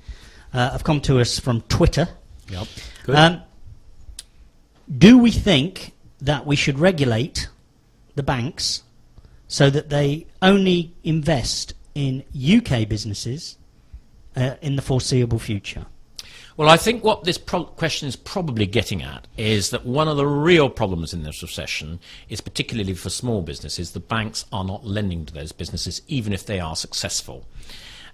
have come to us from Twitter. Yep. Good. Do we think that we should regulate the banks so that they only invest in UK businesses in the foreseeable future? Well, I think what this question is probably getting at is that one of the real problems in this recession is, particularly for small businesses, the banks are not lending to those businesses, even if they are successful.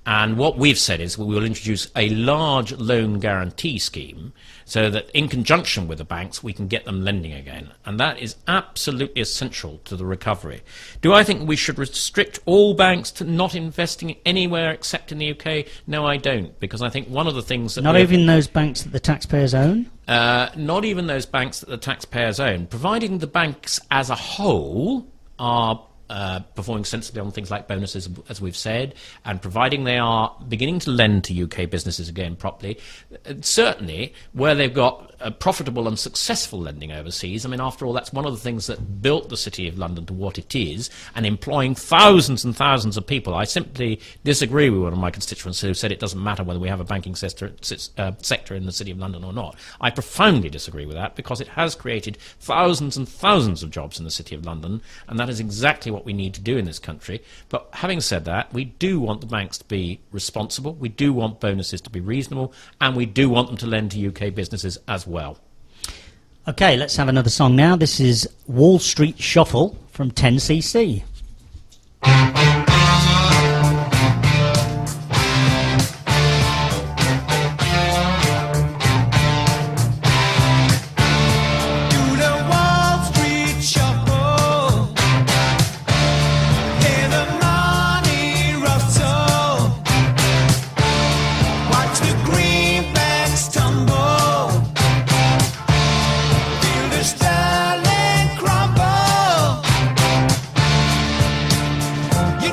And what we've said is we will introduce a large loan guarantee scheme so that in conjunction with the banks we can get them lending again. And that is absolutely essential to the recovery. Do I think we should restrict all banks to not investing anywhere except in the UK? No, I don't, because I think one of the things that... Not even those banks that the taxpayers own? Not even those banks that the taxpayers own, providing the banks as a whole are performing sensibly on things like bonuses, as we've said, and providing they are beginning to lend to UK businesses again properly. Certainly, where they've got profitable and successful lending overseas, I mean, after all, that's one of the things that built the City of London to what it is, and employing thousands and thousands of people. I simply disagree with one of my constituents who said it doesn't matter whether we have a banking sector in the City of London or not. I profoundly disagree with that, because it has created thousands and thousands of jobs in the City of London, and that is exactly what we need to do in this country. But having said that, we do want the banks to be responsible, we do want bonuses to be reasonable, and we do want them to lend to UK businesses as well. Okay, let's have another song now. This is Wall Street Shuffle from 10cc. You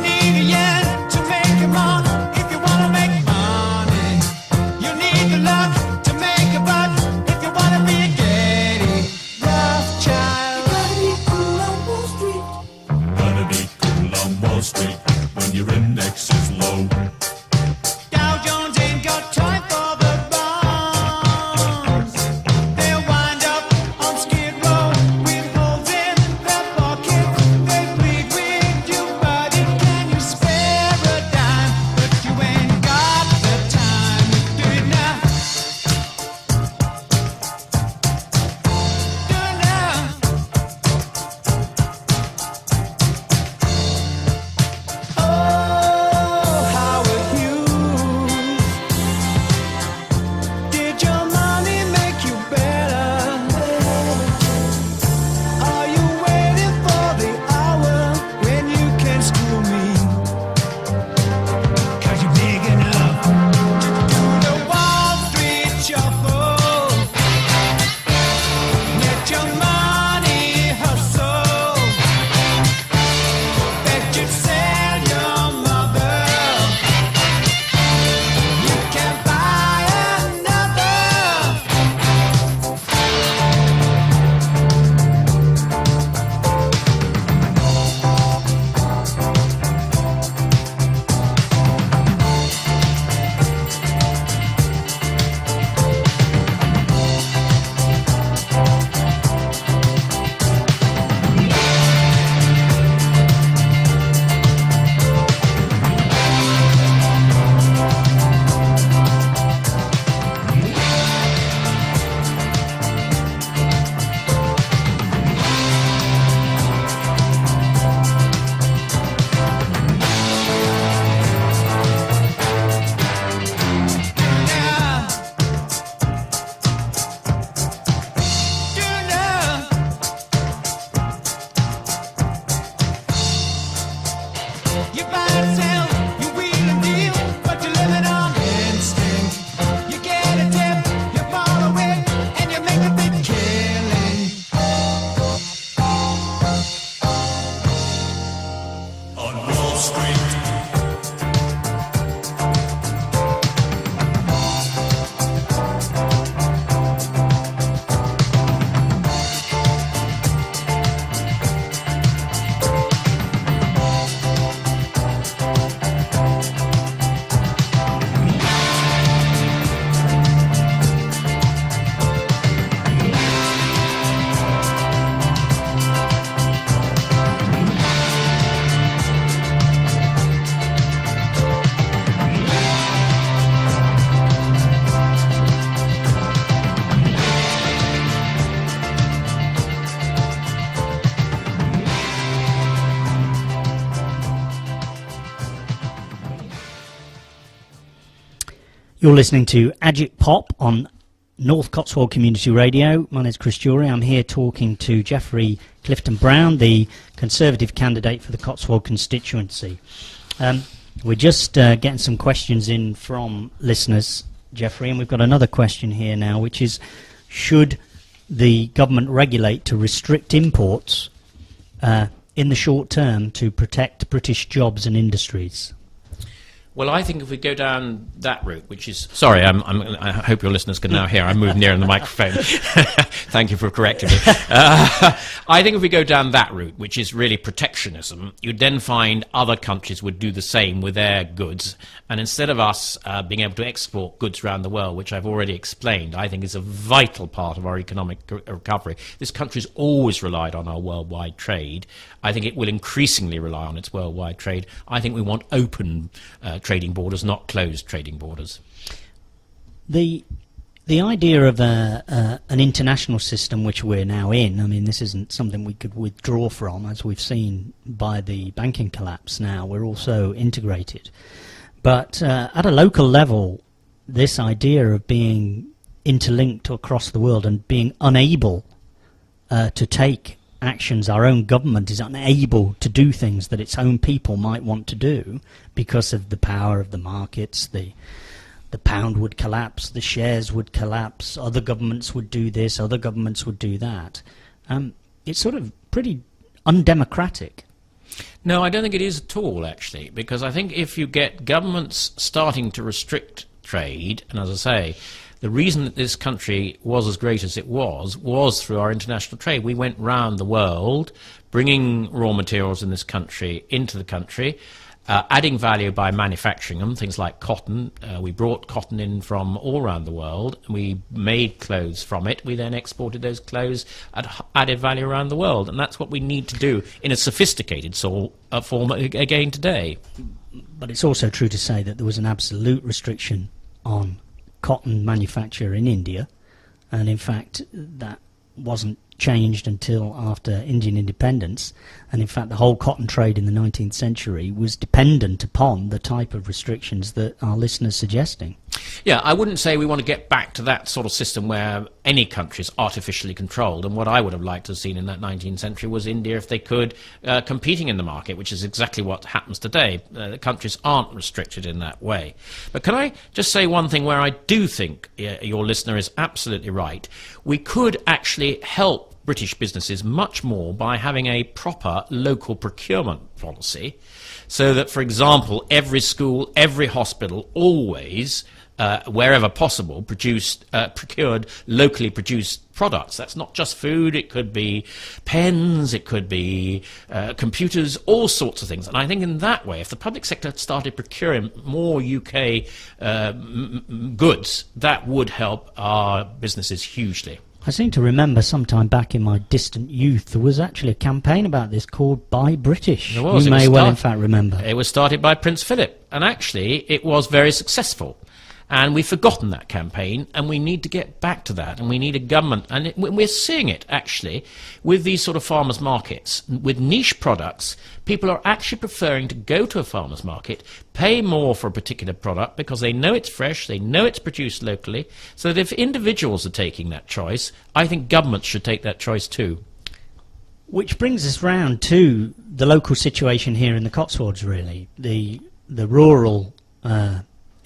You're listening to Agitpop on North Cotswold Community Radio. My name's Chris Jury. I'm here talking to Geoffrey Clifton Brown, the Conservative candidate for the Cotswold constituency. We're just getting some questions in from listeners, Geoffrey, and we've got another question here now, which is, should the government regulate to restrict imports in the short term to protect British jobs and industries? Well, I think if we go down that route, which is... Sorry, I hope your listeners can now hear. I moved nearer the microphone. Thank you for correcting me. I think if we go down that route, which is really protectionism, you'd then find other countries would do the same with their goods. And instead of us being able to export goods around the world, which I've already explained, I think is a vital part of our economic recovery. This country's always relied on our worldwide trade. I think it will increasingly rely on its worldwide trade. I think we want open trading borders, not closed trading borders. The idea of an international system, which we're now in, I mean, this isn't something we could withdraw from, as we've seen by the banking collapse now. We're also integrated. But at a local level, this idea of being interlinked across the world and being unable to take actions, our own government is unable to do things that its own people might want to do because of the power of the markets. The pound would collapse, the shares would collapse, other governments would do this, other governments would do that. It's sort of pretty undemocratic. No, I don't think it is at all, actually, because I think if you get governments starting to restrict trade, and as I say, the reason that this country was as great as it was through our international trade. We went round the world, bringing raw materials in this country into the country, adding value by manufacturing them, things like cotton. We brought cotton in from all around the world, and we made clothes from it. We then exported those clothes at added value around the world, and that's what we need to do in a sophisticated form again today. But it's also true to say that there was an absolute restriction on cotton manufacture in India, and in fact that wasn't changed until after Indian independence, and in fact the whole cotton trade in the 19th century was dependent upon the type of restrictions that our listeners suggesting. Yeah, I wouldn't say we want to get back to that sort of system where any country is artificially controlled, and what I would have liked to have seen in that 19th century was India, if they could, competing in the market, which is exactly what happens today. The countries aren't restricted in that way. But can I just say one thing where I do think your listener is absolutely right? We could actually help British businesses much more by having a proper local procurement policy, so that, for example, every school, every hospital always, wherever possible, procured locally produced products. That's not just food, it could be pens, it could be computers, all sorts of things. And I think in that way, if the public sector started procuring more UK goods, that would help our businesses hugely. I seem to remember sometime back in my distant youth there was actually a campaign about this called Buy British. There was. You may well in fact remember. It was started by Prince Philip, and actually it was very successful. And we've forgotten that campaign, and we need to get back to that, and we need a government. And we're seeing it, actually, with these sort of farmers' markets. With niche products, people are actually preferring to go to a farmer's market, pay more for a particular product because they know it's fresh, they know it's produced locally. So that if individuals are taking that choice, I think governments should take that choice too. Which brings us round to the local situation here in the Cotswolds, really. The rural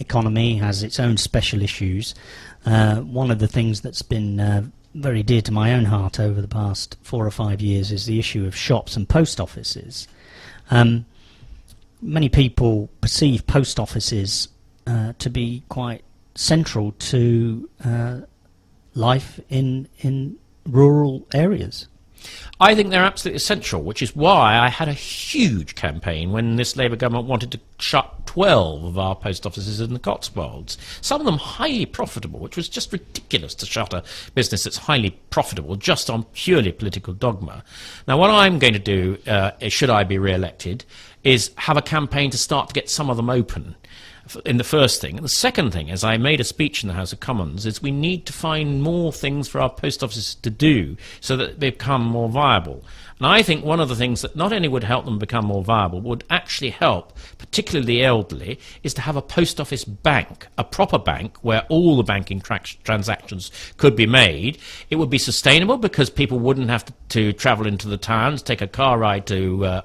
economy has its own special issues. One of the things that's been very dear to my own heart over the past 4 or 5 years is the issue of shops and post offices. Many people perceive post offices to be quite central to life in rural areas. I think they're absolutely essential, which is why I had a huge campaign when this Labour government wanted to shut 12 of our post offices in the Cotswolds, some of them highly profitable, which was just ridiculous to shut a business that's highly profitable just on purely political dogma. Now, what I'm going to do, should I be re-elected, is have a campaign to start to get some of them open. In the first thing. And the second thing, as I made a speech in the House of Commons, is we need to find more things for our post offices to do so that they become more viable. And I think one of the things that not only would help them become more viable, would actually help, particularly the elderly, is to have a post office bank, a proper bank, where all the banking transactions could be made. It would be sustainable because people wouldn't have to travel into the towns, take a car ride to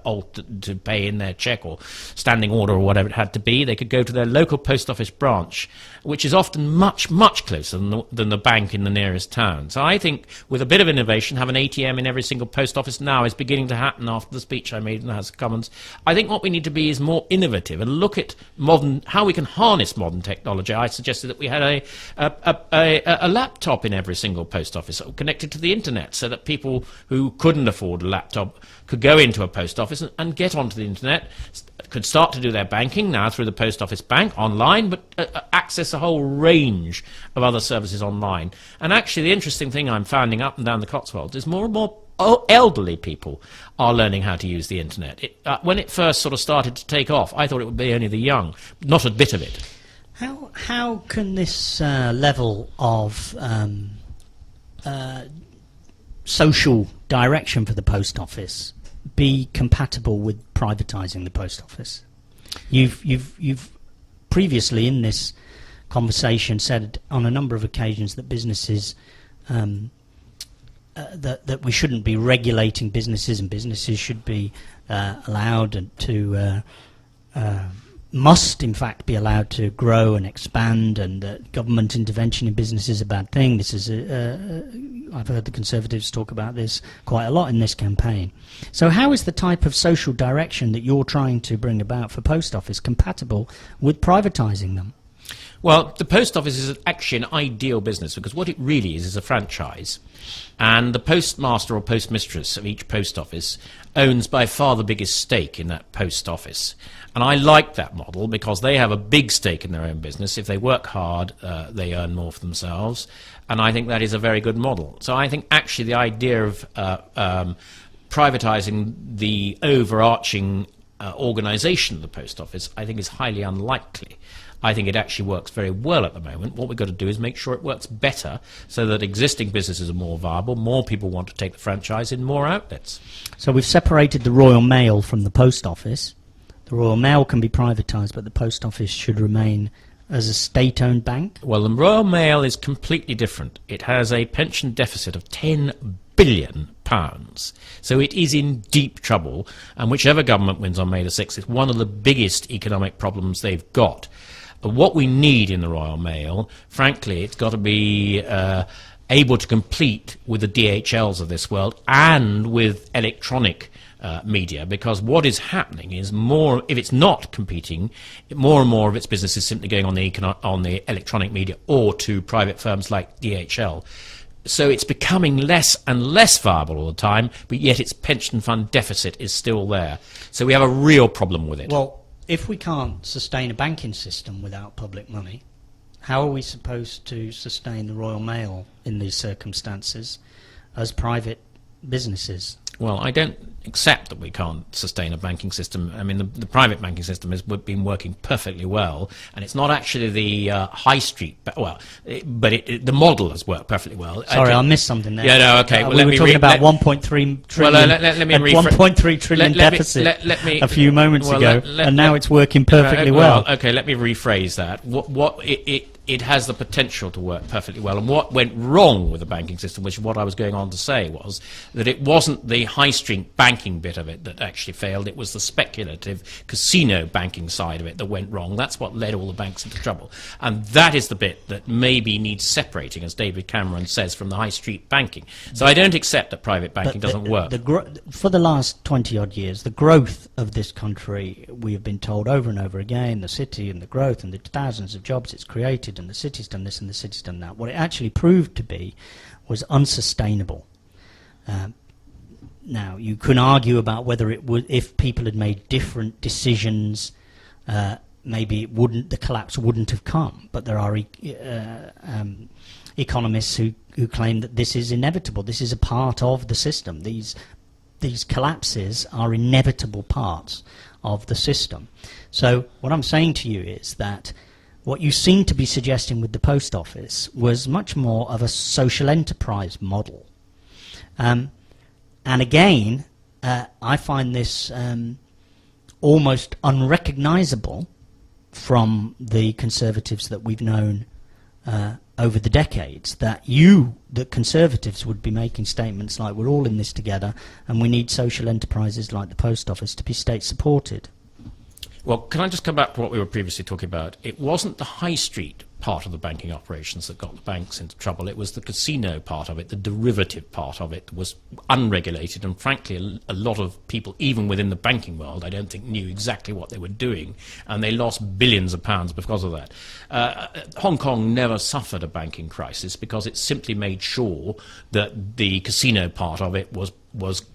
pay in their cheque or standing order or whatever it had to be. They could go to their local post office branch, which is often much, much closer than the bank in the nearest town. So I think with a bit of innovation, have an ATM in every single post office now is beginning to happen after the speech I made in the House of Commons. I think what we need to be is more innovative and look at how we can harness modern technology. I suggested that we had a laptop in every single post office connected to the internet, so that people who couldn't afford a laptop could go into a post office and get onto the internet, could start to do their banking now through the post office bank online, but access a whole range of other services online. And actually the interesting thing I'm finding up and down the Cotswolds is more and more elderly people are learning how to use the internet. When it first sort of started to take off, I thought it would be only the young, not a bit of it. How can this level of social direction for the post office be compatible with privatising the post office? You've previously in this conversation said on a number of occasions that businesses that we shouldn't be regulating businesses, and businesses should be allowed to must in fact be allowed to grow and expand, and that government intervention in business is a bad thing. This is I've heard the Conservatives talk about this quite a lot in this campaign. So how is the type of social direction that you're trying to bring about for post office compatible with privatising them? Well, the post office is actually an ideal business, because what it really is a franchise. And the postmaster or postmistress of each post office owns by far the biggest stake in that post office. And I like that model because they have a big stake in their own business. If they work hard, they earn more for themselves. And I think that is a very good model. So I think actually the idea of privatising the overarching organisation of the post office, I think, is highly unlikely. I think it actually works very well at the moment. What we've got to do is make sure it works better so that existing businesses are more viable, more people want to take the franchise in more outlets. So we've separated the Royal Mail from the post office. The Royal Mail can be privatised, but the post office should remain as a state-owned bank? Well, the Royal Mail is completely different. It has a pension deficit of £10 billion. So it is in deep trouble, and whichever government wins on May the 6th, it's one of the biggest economic problems they've got. What we need in the Royal Mail, frankly, it's got to be able to compete with the DHLs of this world and with electronic media, because what is happening is more, if it's not competing, more and more of its business is simply going on the electronic media or to private firms like DHL. So it's becoming less and less viable all the time, but yet its pension fund deficit is still there. So we have a real problem with it. Well, if we can't sustain a banking system without public money, how are we supposed to sustain the Royal Mail in these circumstances as private businesses? Well, I don't accept that we can't sustain a banking system. I mean, the private banking system has been working perfectly well, and it's not actually the high street, but the model has worked perfectly well. Sorry, I missed something there. Yeah, no, okay. We were talking about 1.3 trillion, let me 1.3 trillion deficit a few moments ago, and now it's working perfectly well. Okay, let me rephrase that. It has the potential to work perfectly well. And what went wrong with the banking system, which is what I was going on to say, was that it wasn't the high street banking bit of it that actually failed. It was the speculative casino banking side of it that went wrong. That's what led all the banks into trouble. And that is the bit that maybe needs separating, as David Cameron says, from the high street banking. So I don't accept that private banking doesn't work. For the last 20-odd years, the growth of this country, we have been told over and over again, the city and the growth and the thousands of jobs it's created, and the city's done this and the city's done that. What it actually proved to be was unsustainable. Now, you can argue about whether it would, if people had made different decisions, maybe the collapse wouldn't have come. But there are economists who claim that this is inevitable. This is a part of the system. These collapses are inevitable parts of the system. So what I'm saying to you is that what you seem to be suggesting with the post office was much more of a social enterprise model. And again, I find this almost unrecognisable from the Conservatives that we've known over the decades, that Conservatives would be making statements like, we're all in this together and we need social enterprises like the post office to be state supported. Well, can I just come back to what we were previously talking about? It wasn't the high street part of the banking operations that got the banks into trouble. It was the casino part of it, the derivative part of it was unregulated, and frankly a lot of people, even within the banking world, I don't think knew exactly what they were doing, and they lost billions of pounds because of that. Hong Kong never suffered a banking crisis because it simply made sure that the casino part of it was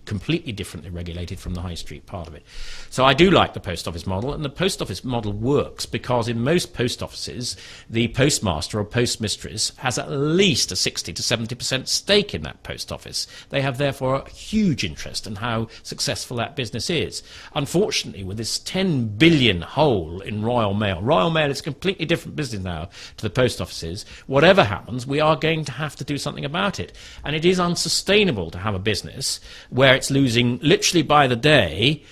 completely differently regulated from the high street part of it. So I do like the post office model, and the post office model works because in most post offices the postmaster or postmistress has at least a 60 to 70% stake in that post office. They have therefore a huge interest in how successful that business is. Unfortunately, with this 10 billion hole in Royal Mail is a completely different business now to the post offices. Whatever happens, we are going to have to do something about it, and it is unsustainable to have a business where it's losing literally by the day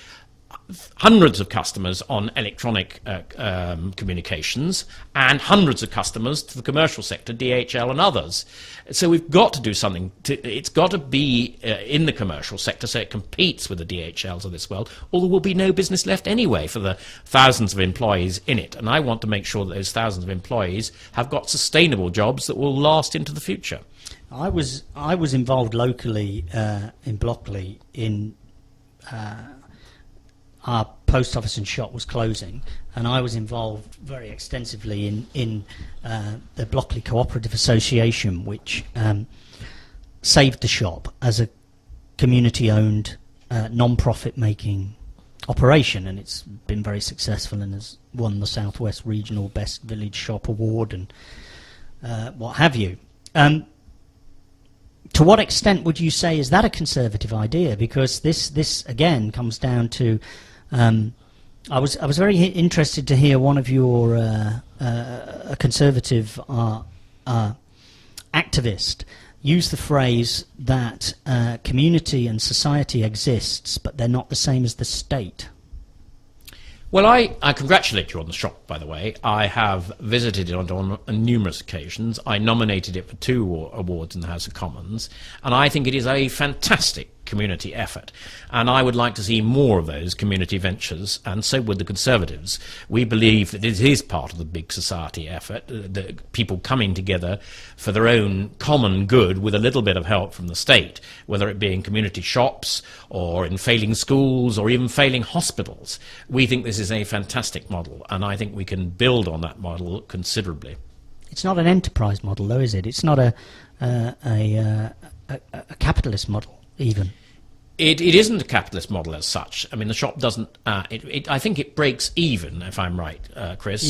hundreds of customers on electronic communications and hundreds of customers to the commercial sector, DHL and others. So we've got to do something. It's got to be in the commercial sector so it competes with the DHLs of this world, or there will be no business left anyway for the thousands of employees in it. And I want to make sure that those thousands of employees have got sustainable jobs that will last into the future. I was involved locally in Blockley in our post office and shop was closing, and I was involved very extensively in the Blockley Cooperative Association, which saved the shop as a community-owned, non-profit making operation, and it's been very successful and has won the South West Regional Best Village Shop Award and what have you. To what extent would you say is that a Conservative idea? Because this again comes down to I was very interested to hear one of your a Conservative activist use the phrase that community and society exists, but they're not the same as the state. Well, I congratulate you on the shop, by the way. I have visited it on numerous occasions. I nominated it for 2 awards in the House of Commons, and I think it is a fantastic community effort. And I would like to see more of those community ventures, and so would the Conservatives. We believe that it is part of the big society effort, the people coming together for their own common good with a little bit of help from the state, whether it be in community shops or in failing schools or even failing hospitals. We think this is a fantastic model, and I think we can build on that model considerably. It's not an enterprise model, though, is it? It's not a capitalist model, even. It isn't a capitalist model as such. I mean, the shop doesn't. I think it breaks even, if I'm right, Chris.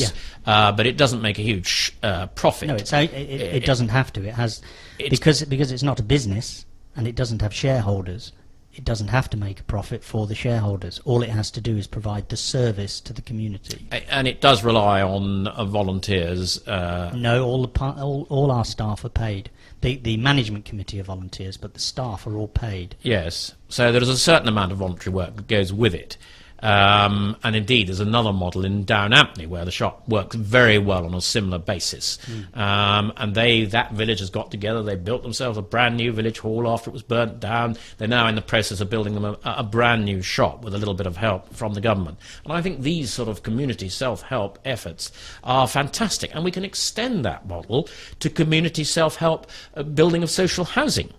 Yeah. But it doesn't make a huge profit. No, it doesn't have to. It has because it's not a business and it doesn't have shareholders. It doesn't have to make a profit for the shareholders. All it has to do is provide the service to the community. And it does rely on volunteers. No, all our staff are paid. The management committee are volunteers, but the staff are all paid. Yes, so there is a certain amount of voluntary work that goes with it. And indeed, there's another model in Down Ampney where the shop works very well on a similar basis. And that village has got together, they built themselves a brand new village hall after it was burnt down. They're now in the process of building them a brand new shop with a little bit of help from the government. And I think these sort of community self-help efforts are fantastic, and we can extend that model to community self-help building of social housing.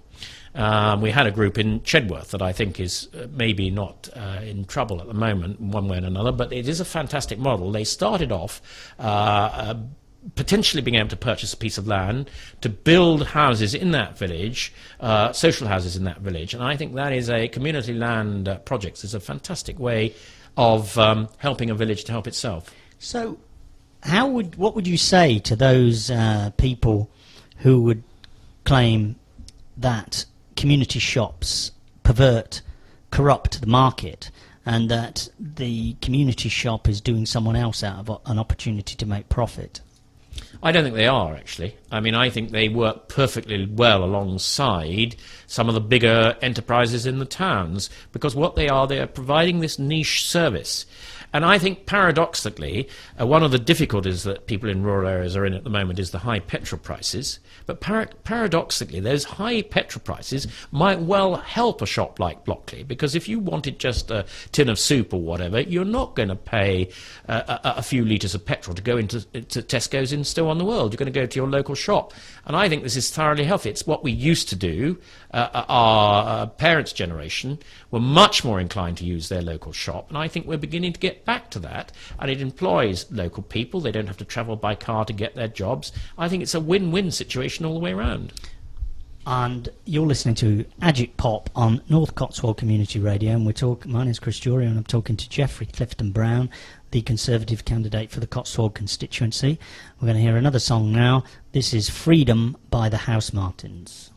We had a group in Chedworth that I think is maybe not in trouble at the moment, one way or another, but it is a fantastic model. They started off potentially being able to purchase a piece of land to build houses in that village, social houses in that village, and I think that is a community land project. It's a fantastic way of helping a village to help itself. So what would you say to those people who would claim that community shops corrupt the market, and that the community shop is doing someone else out of an opportunity to make profit? I don't think they are, actually. I mean, I think they work perfectly well alongside some of the bigger enterprises in the towns, because what they are providing this niche service. And I think, paradoxically, one of the difficulties that people in rural areas are in at the moment is the high petrol prices. But paradoxically, those high petrol prices might well help a shop like Blockley, because if you wanted just a tin of soup or whatever, you're not going to pay a few litres of petrol to go into Tesco's in Still on the World. You're going to go to your local shop. And I think this is thoroughly healthy. It's what we used to do. Our parents' generation were much more inclined to use their local shop, and I think we're beginning to get back to that, and it employs local people. They don't have to travel by car to get their jobs. I think it's a win-win situation all the way around. And you're listening to Agitpop on North Cotswold Community Radio, and my name's Chris Jury, and I'm talking to Geoffrey Clifton Brown, the Conservative candidate for the Cotswold constituency. We're going to hear another song now. This is Freedom by the House Martins.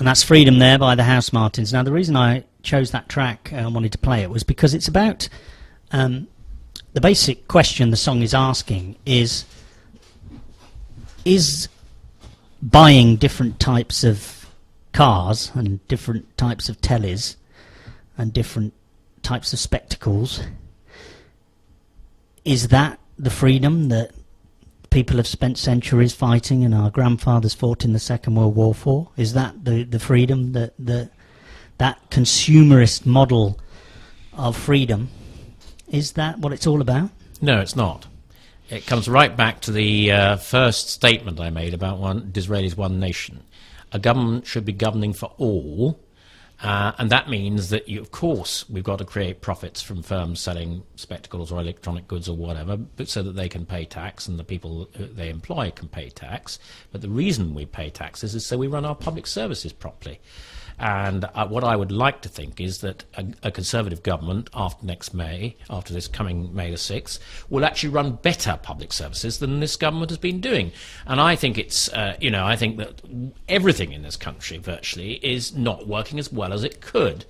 And that's Freedom there by the House Martins. Now, the reason I chose that track and wanted to play it was because it's about the basic question the song is asking is buying different types of cars and different types of tellies and different types of spectacles, is that the freedom that people have spent centuries fighting and our grandfathers fought in the Second World War for? Is that the freedom, that consumerist model of freedom? Is that what it's all about? No, it's not. It comes right back to the first statement I made about Disraeli's one nation. A government should be governing for all, and that means that, of course, we've got to create profits from firms selling spectacles or electronic goods or whatever, but so that they can pay tax and the people they employ can pay tax. But the reason we pay taxes is so we run our public services properly. And what I would like to think is that a Conservative government after next May, after this coming May the 6th, will actually run better public services than this government has been doing. And I think it's, I think that everything in this country virtually is not working as well as it could.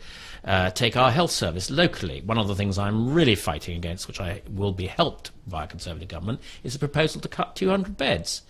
Take our health service locally. One of the things I'm really fighting against, which I will be helped by a Conservative government, is a proposal to cut 200 beds.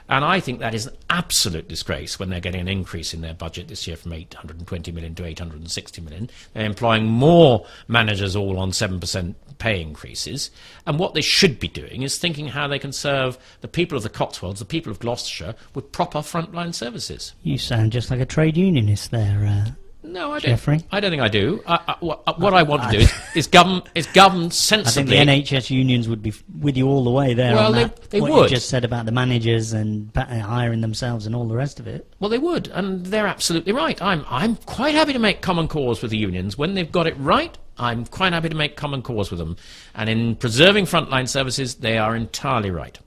And I think that is an absolute disgrace when they're getting an increase in their budget this year from 820 million to 860 million. They're employing more managers all on 7% pay increases. And what they should be doing is thinking how they can serve the people of the Cotswolds, the people of Gloucestershire, with proper frontline services. You sound just like a trade unionist there, No, I don't. Geoffrey? I don't think I do. What I want to do is govern sensibly. I think the NHS unions would be with you all the way there. Well, on that, they what would. You just said about the managers and hiring themselves and all the rest of it. Well, they would, and they're absolutely right. I'm quite happy to make common cause with the unions. When they've got it right, I'm quite happy to make common cause with them. And in preserving frontline services, they are entirely right.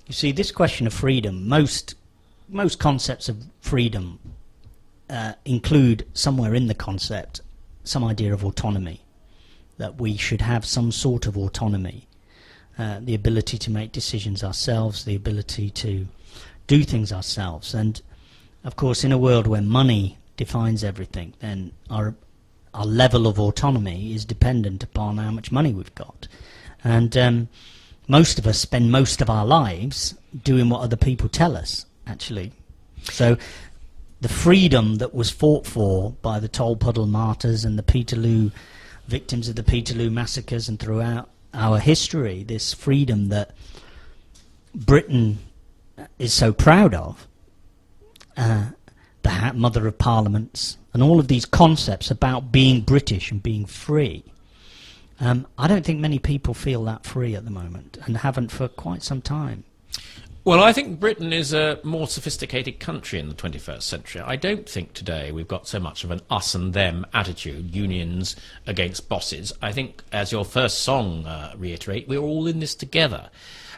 You see, this question of freedom, most concepts of freedom include somewhere in the concept some idea of autonomy, that we should have some sort of autonomy, the ability to make decisions ourselves, the ability to do things ourselves. And of course, in a world where money defines everything, then our level of autonomy is dependent upon how much money we've got. And most of us spend most of our lives doing what other people tell us, actually. So the freedom that was fought for by the Tolpuddle martyrs and the Peterloo victims of the Peterloo massacres and throughout our history, this freedom that Britain is so proud of, the Mother of Parliaments, and all of these concepts about being British and being free. I don't think many people feel that free at the moment, and haven't for quite some time. Well, I think Britain is a more sophisticated country in the 21st century. I don't think today we've got so much of an us and them attitude, unions against bosses. I think, as your first song reiterate, we're all in this together.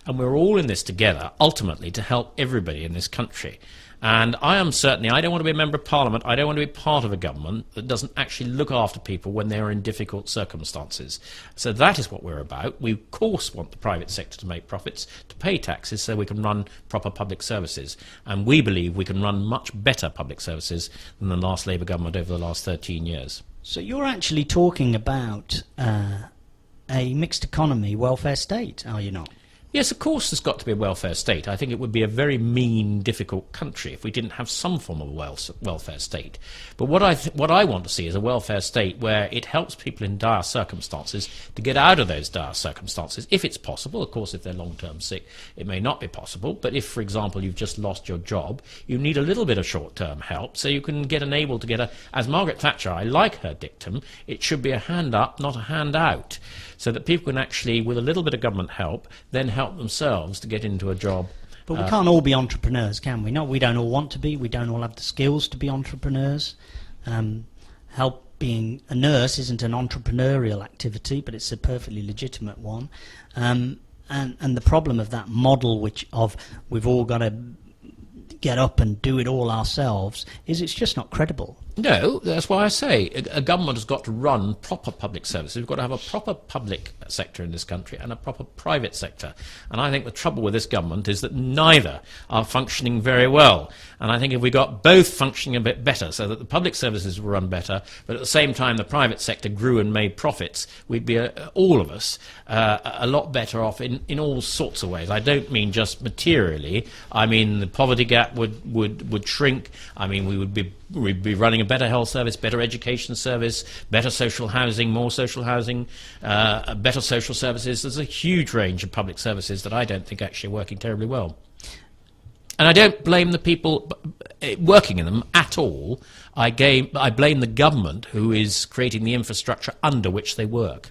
And we're all in this together, ultimately, to help everybody in this country. And I don't want to be a member of Parliament, I don't want to be part of a government that doesn't actually look after people when they're in difficult circumstances. So that is what we're about. We, of course, want the private sector to make profits, to pay taxes so we can run proper public services. And we believe we can run much better public services than the last Labour government over the last 13 years. So you're actually talking about a mixed economy welfare state, are you not? Yes, of course there's got to be a welfare state. I think it would be a very mean, difficult country if we didn't have some form of welfare state. But what I want to see is a welfare state where it helps people in dire circumstances to get out of those dire circumstances, if it's possible. Of course, if they're long-term sick, it may not be possible. But if, for example, you've just lost your job, you need a little bit of short-term help so you can get enabled to get as Margaret Thatcher, I like her dictum, it should be a hand up, not a hand out, so that people can actually, with a little bit of government help, then help themselves to get into a job. But we can't all be entrepreneurs, can we? No, we don't all want to be. We don't all have the skills to be entrepreneurs. Being a nurse isn't an entrepreneurial activity, but it's a perfectly legitimate one. And the problem of that model, we've all got to get up and do it all ourselves, is it's just not credible. No, that's why I say a government has got to run proper public services. We've got to have a proper public sector in this country and a proper private sector. And I think the trouble with this government is that neither are functioning very well. And I think if we got both functioning a bit better, so that the public services will run better, but at the same time the private sector grew and made profits, we'd be, all of us, a lot better off in all sorts of ways. I don't mean just materially. I mean the poverty gap that would shrink. I mean, we'd be running a better health service, better education service, better social housing, more social housing, better social services. There's a huge range of public services that I don't think actually are working terribly well. And I don't blame the people working in them at all. I blame the government who is creating the infrastructure under which they work.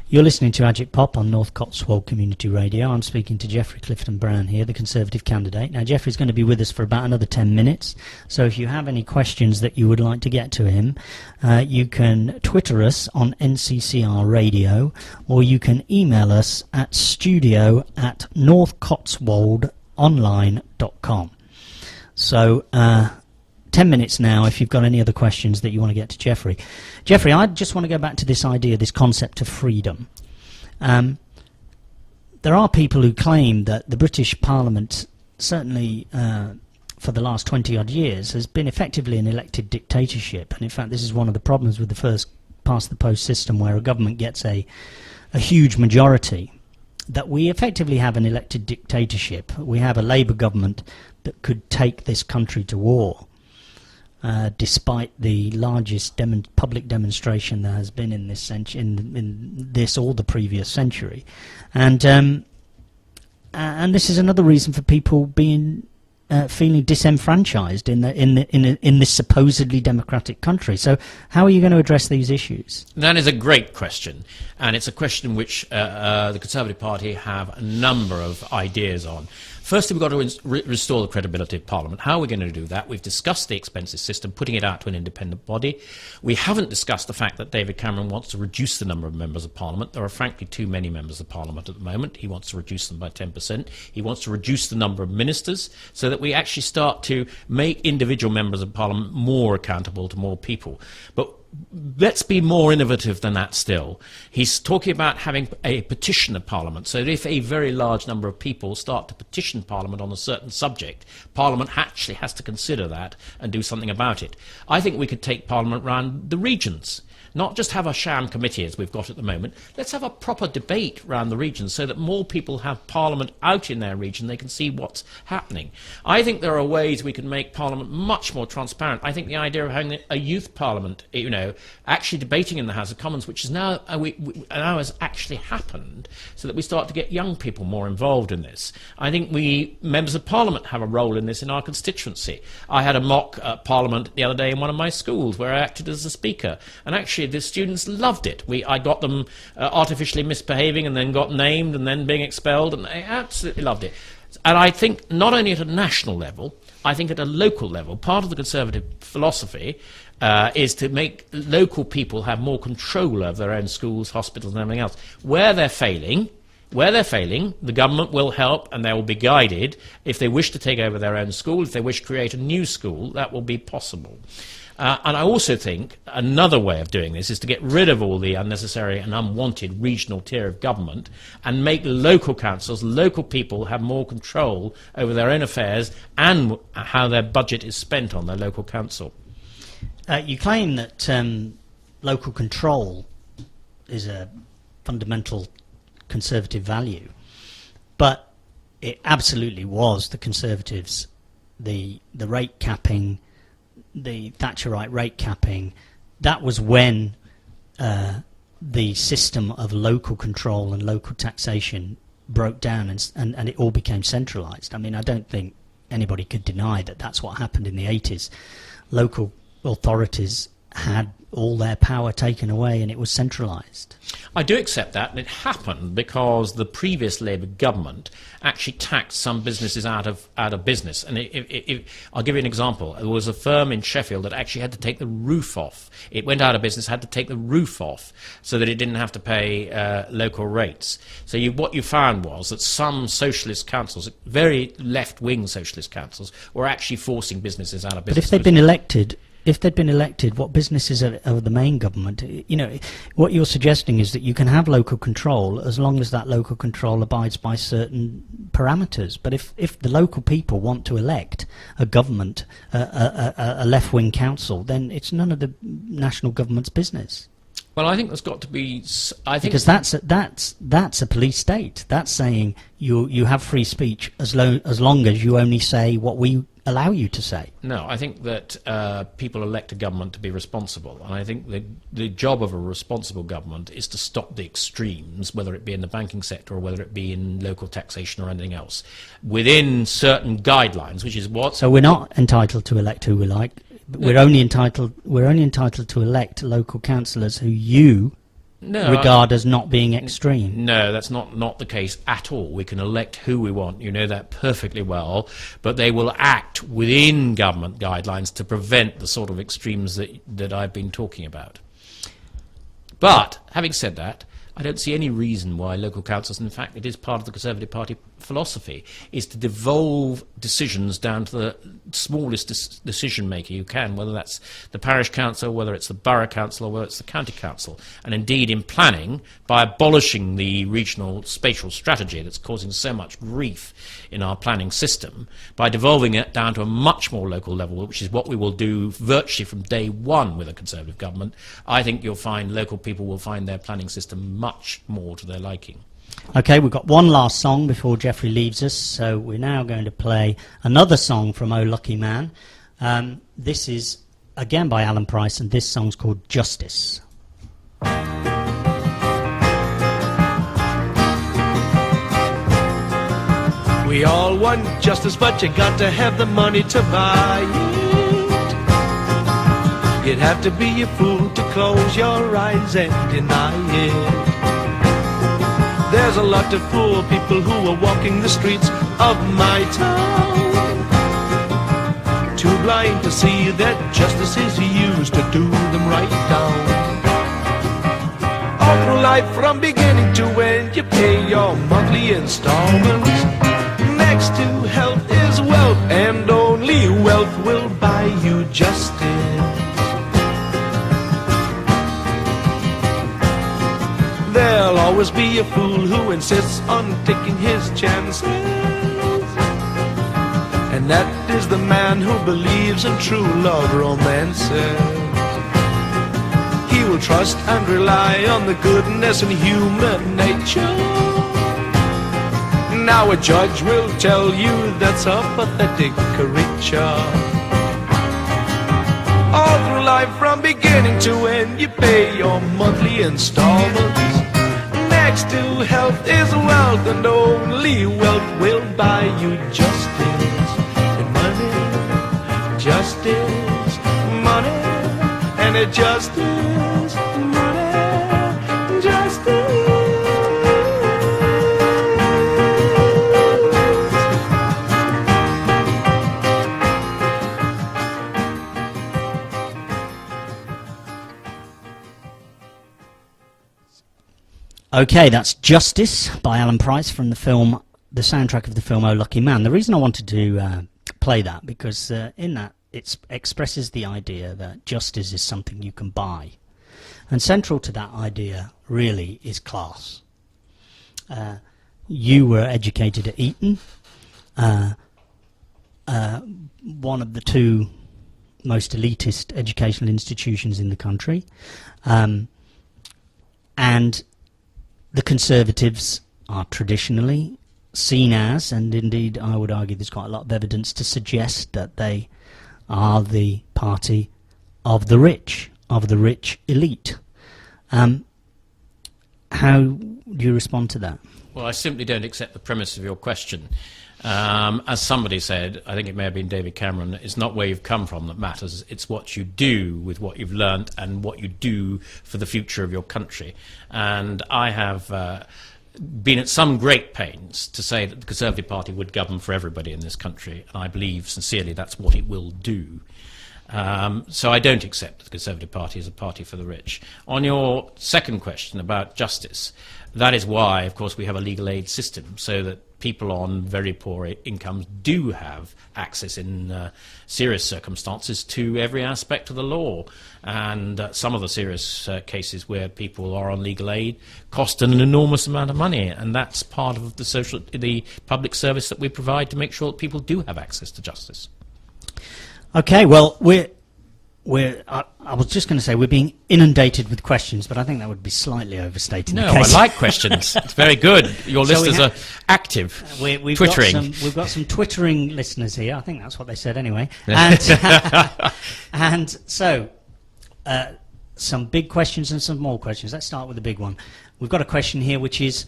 You're listening to Agitpop on North Cotswold Community Radio. I'm speaking to Geoffrey Clifton Brown here, the Conservative candidate. Now, Geoffrey's going to be with us for about another 10 minutes, so if you have any questions that you would like to get to him, you can Twitter us on NCCR Radio, or you can email us at studio@northcotswoldonline.com. So, 10 minutes now if you've got any other questions that you want to get to Geoffrey. Geoffrey, I just want to go back to this idea, this concept of freedom. There are people who claim that the British Parliament, certainly for the last 20-odd years, has been effectively an elected dictatorship. And in fact, this is one of the problems with the first past-the-post system, where a government gets a huge majority, that we effectively have an elected dictatorship. We have a Labour government that could take this country to war. Despite the largest public demonstration there has been in this in this or the previous century, and this is another reason for people being feeling disenfranchised in this supposedly democratic country. So, how are you going to address these issues? That is a great question, and it's a question which the Conservative Party have a number of ideas on. Firstly, we've got to restore the credibility of Parliament. How are we going to do that? We've discussed the expenses system, putting it out to an independent body. We haven't discussed the fact that David Cameron wants to reduce the number of members of Parliament. There are frankly too many members of Parliament at the moment. He wants to reduce them by 10%. He wants to reduce the number of ministers so that we actually start to make individual members of Parliament more accountable to more people. But let's be more innovative than that still. He's talking about having a petition of Parliament, so that if a very large number of people start to petition Parliament on a certain subject, Parliament actually has to consider that and do something about it. I think we could take Parliament round the regions. Not just have a sham committee as we've got at the moment. Let's have a proper debate around the regions so that more people have Parliament out in their region. They can see what's happening. I think there are ways we can make Parliament much more transparent. I think the idea of having a youth Parliament, actually debating in the House of Commons, which is now has actually happened, so that we start to get young people more involved in this. I think we, members of Parliament, have a role in this in our constituency. I had a mock Parliament the other day in one of my schools where I acted as a speaker, and actually the students loved it. I got them artificially misbehaving and then got named and then being expelled, and they absolutely loved it. And I think not only at a national level, I think at a local level, part of the Conservative philosophy is to make local people have more control over their own schools, hospitals and everything else. Where they're failing, the government will help and they will be guided. If they wish to take over their own school, if they wish to create a new school, that will be possible. And I also think another way of doing this is to get rid of all the unnecessary and unwanted regional tier of government and make local councils, local people have more control over their own affairs and how their budget is spent on their local council. You claim that local control is a fundamental Conservative value, but it absolutely was the Conservatives, the rate capping, the Thatcherite rate capping. That was when the system of local control and local taxation broke down and it all became centralised. I mean, I don't think anybody could deny that that's what happened in the 80s. Local authorities had all their power taken away and it was centralised. I do accept that, and it happened because the previous Labour government actually taxed some businesses out of business. And I'll give you an example. There was a firm in Sheffield that actually had to take the roof off. It went out of business, had to take the roof off so that it didn't have to pay local rates. So what you found was that some socialist councils, very left-wing socialist councils, were actually forcing businesses out of business. But if they'd been elected, what businesses are the main government? What you're suggesting is that you can have local control as long as that local control abides by certain parameters. But if the local people want to elect a government, a left-wing council, then it's none of the national government's business. Well, I think there's got to be. Because that's a police state. That's saying you have free speech as long as you only say what we allow you to say. No, I think that people elect a government to be responsible, and I think the job of a responsible government is to stop the extremes, whether it be in the banking sector or whether it be in local taxation or anything else, within certain guidelines, which is what... So we're not entitled to elect who we like. We're only entitled to elect local councillors who you regard as not being extreme. No, that's not the case at all. We can elect who we want, you know that perfectly well, but they will act within government guidelines to prevent the sort of extremes that I've been talking about. But, having said that, I don't see any reason why local councils, in fact it is part of the Conservative Party philosophy, is to devolve decisions down to the smallest decision maker you can, whether that's the parish council, whether it's the borough council, or whether it's the county council. And indeed in planning, by abolishing the regional spatial strategy that's causing so much grief in our planning system, by devolving it down to a much more local level, which is what we will do virtually from day one with a Conservative government, I think you'll find local people will find their planning system much more to their liking. Okay, we've got one last song before Geoffrey leaves us, so we're now going to play another song from Oh Lucky Man. This is again by Alan Price, and this song's called Justice. We all want justice, but you got to have the money to buy it. You'd have to be a fool to close your eyes and deny it. There's a lot of poor people who are walking the streets of my town, too blind to see that justice is used to do them right down. All through life from beginning to end, you pay your monthly installments. Next to health is wealth, and only wealth will buy you justice. There'll always be a fool who insists on taking his chances, and that is the man who believes in true love romances. He will trust and rely on the goodness in human nature. Now a judge will tell you that's a pathetic creature. All through life from beginning to end, you pay your monthly installments. Next to health is wealth, and only wealth will buy you justice. And money, justice, money, and a justice, money, justice. Okay, that's Justice by Alan Price from the film, the soundtrack of the film Oh Lucky Man. The reason I wanted to play that, because in that it expresses the idea that justice is something you can buy. And central to that idea really is class. You were educated at Eton, one of the two most elitist educational institutions in the country, and the Conservatives are traditionally seen as, and indeed I would argue there's quite a lot of evidence to suggest that they are the party of the rich elite. How do you respond to that? Well, I simply don't accept the premise of your question. As somebody said, I think it may have been David Cameron, it's not where you've come from that matters, it's what you do with what you've learnt and what you do for the future of your country. And I have been at some great pains to say that the Conservative Party would govern for everybody in this country, and I believe sincerely that's what it will do. So I don't accept the Conservative Party as a party for the rich. On your second question about justice, that is why, of course, we have a legal aid system, so that people on very poor incomes do have access in serious circumstances to every aspect of the law. And some of the serious cases where people are on legal aid cost an enormous amount of money, and that's part of the public service that we provide to make sure that people do have access to justice. Okay, well, I was just going to say we're being inundated with questions, but I think that would be slightly overstating No, the case. I like questions. It's very good. Your So listeners are active, we've twittering. We've got some twittering listeners here. I think that's what they said anyway. And, and so, some big questions and some small questions. Let's start with the big one. We've got a question here which is,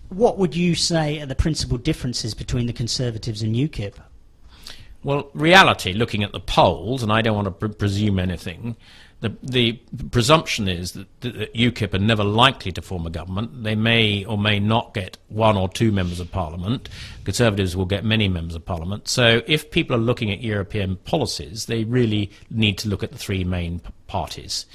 what would you say are the principal differences between the Conservatives and UKIP? Well, reality, looking at the polls, and I don't want to presume anything, the presumption is that UKIP are never likely to form a government. They may or may not get 1 or 2 members of Parliament. Conservatives will get many members of Parliament. So if people are looking at European policies, they really need to look at the 3 main parties.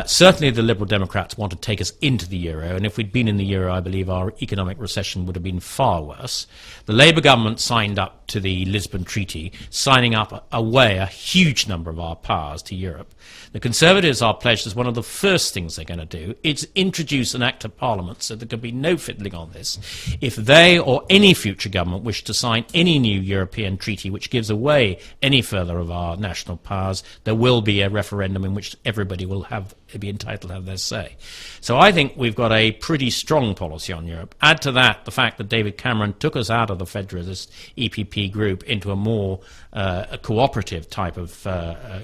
Certainly the Liberal Democrats want to take us into the euro, and if we'd been in the euro, I believe our economic recession would have been far worse. The Labour government signed up to the Lisbon Treaty, signing up away a huge number of our powers to Europe. The Conservatives are pledged as one of the first things they're going to do is introduce an Act of Parliament so there can be no fiddling on this. If they or any future government wish to sign any new European treaty which gives away any further of our national powers, there will be a referendum in which everybody will be entitled to have their say. So I think we've got a pretty strong policy on Europe. Add to that the fact that David Cameron took us out of the Federalist EPP group into a more a cooperative type of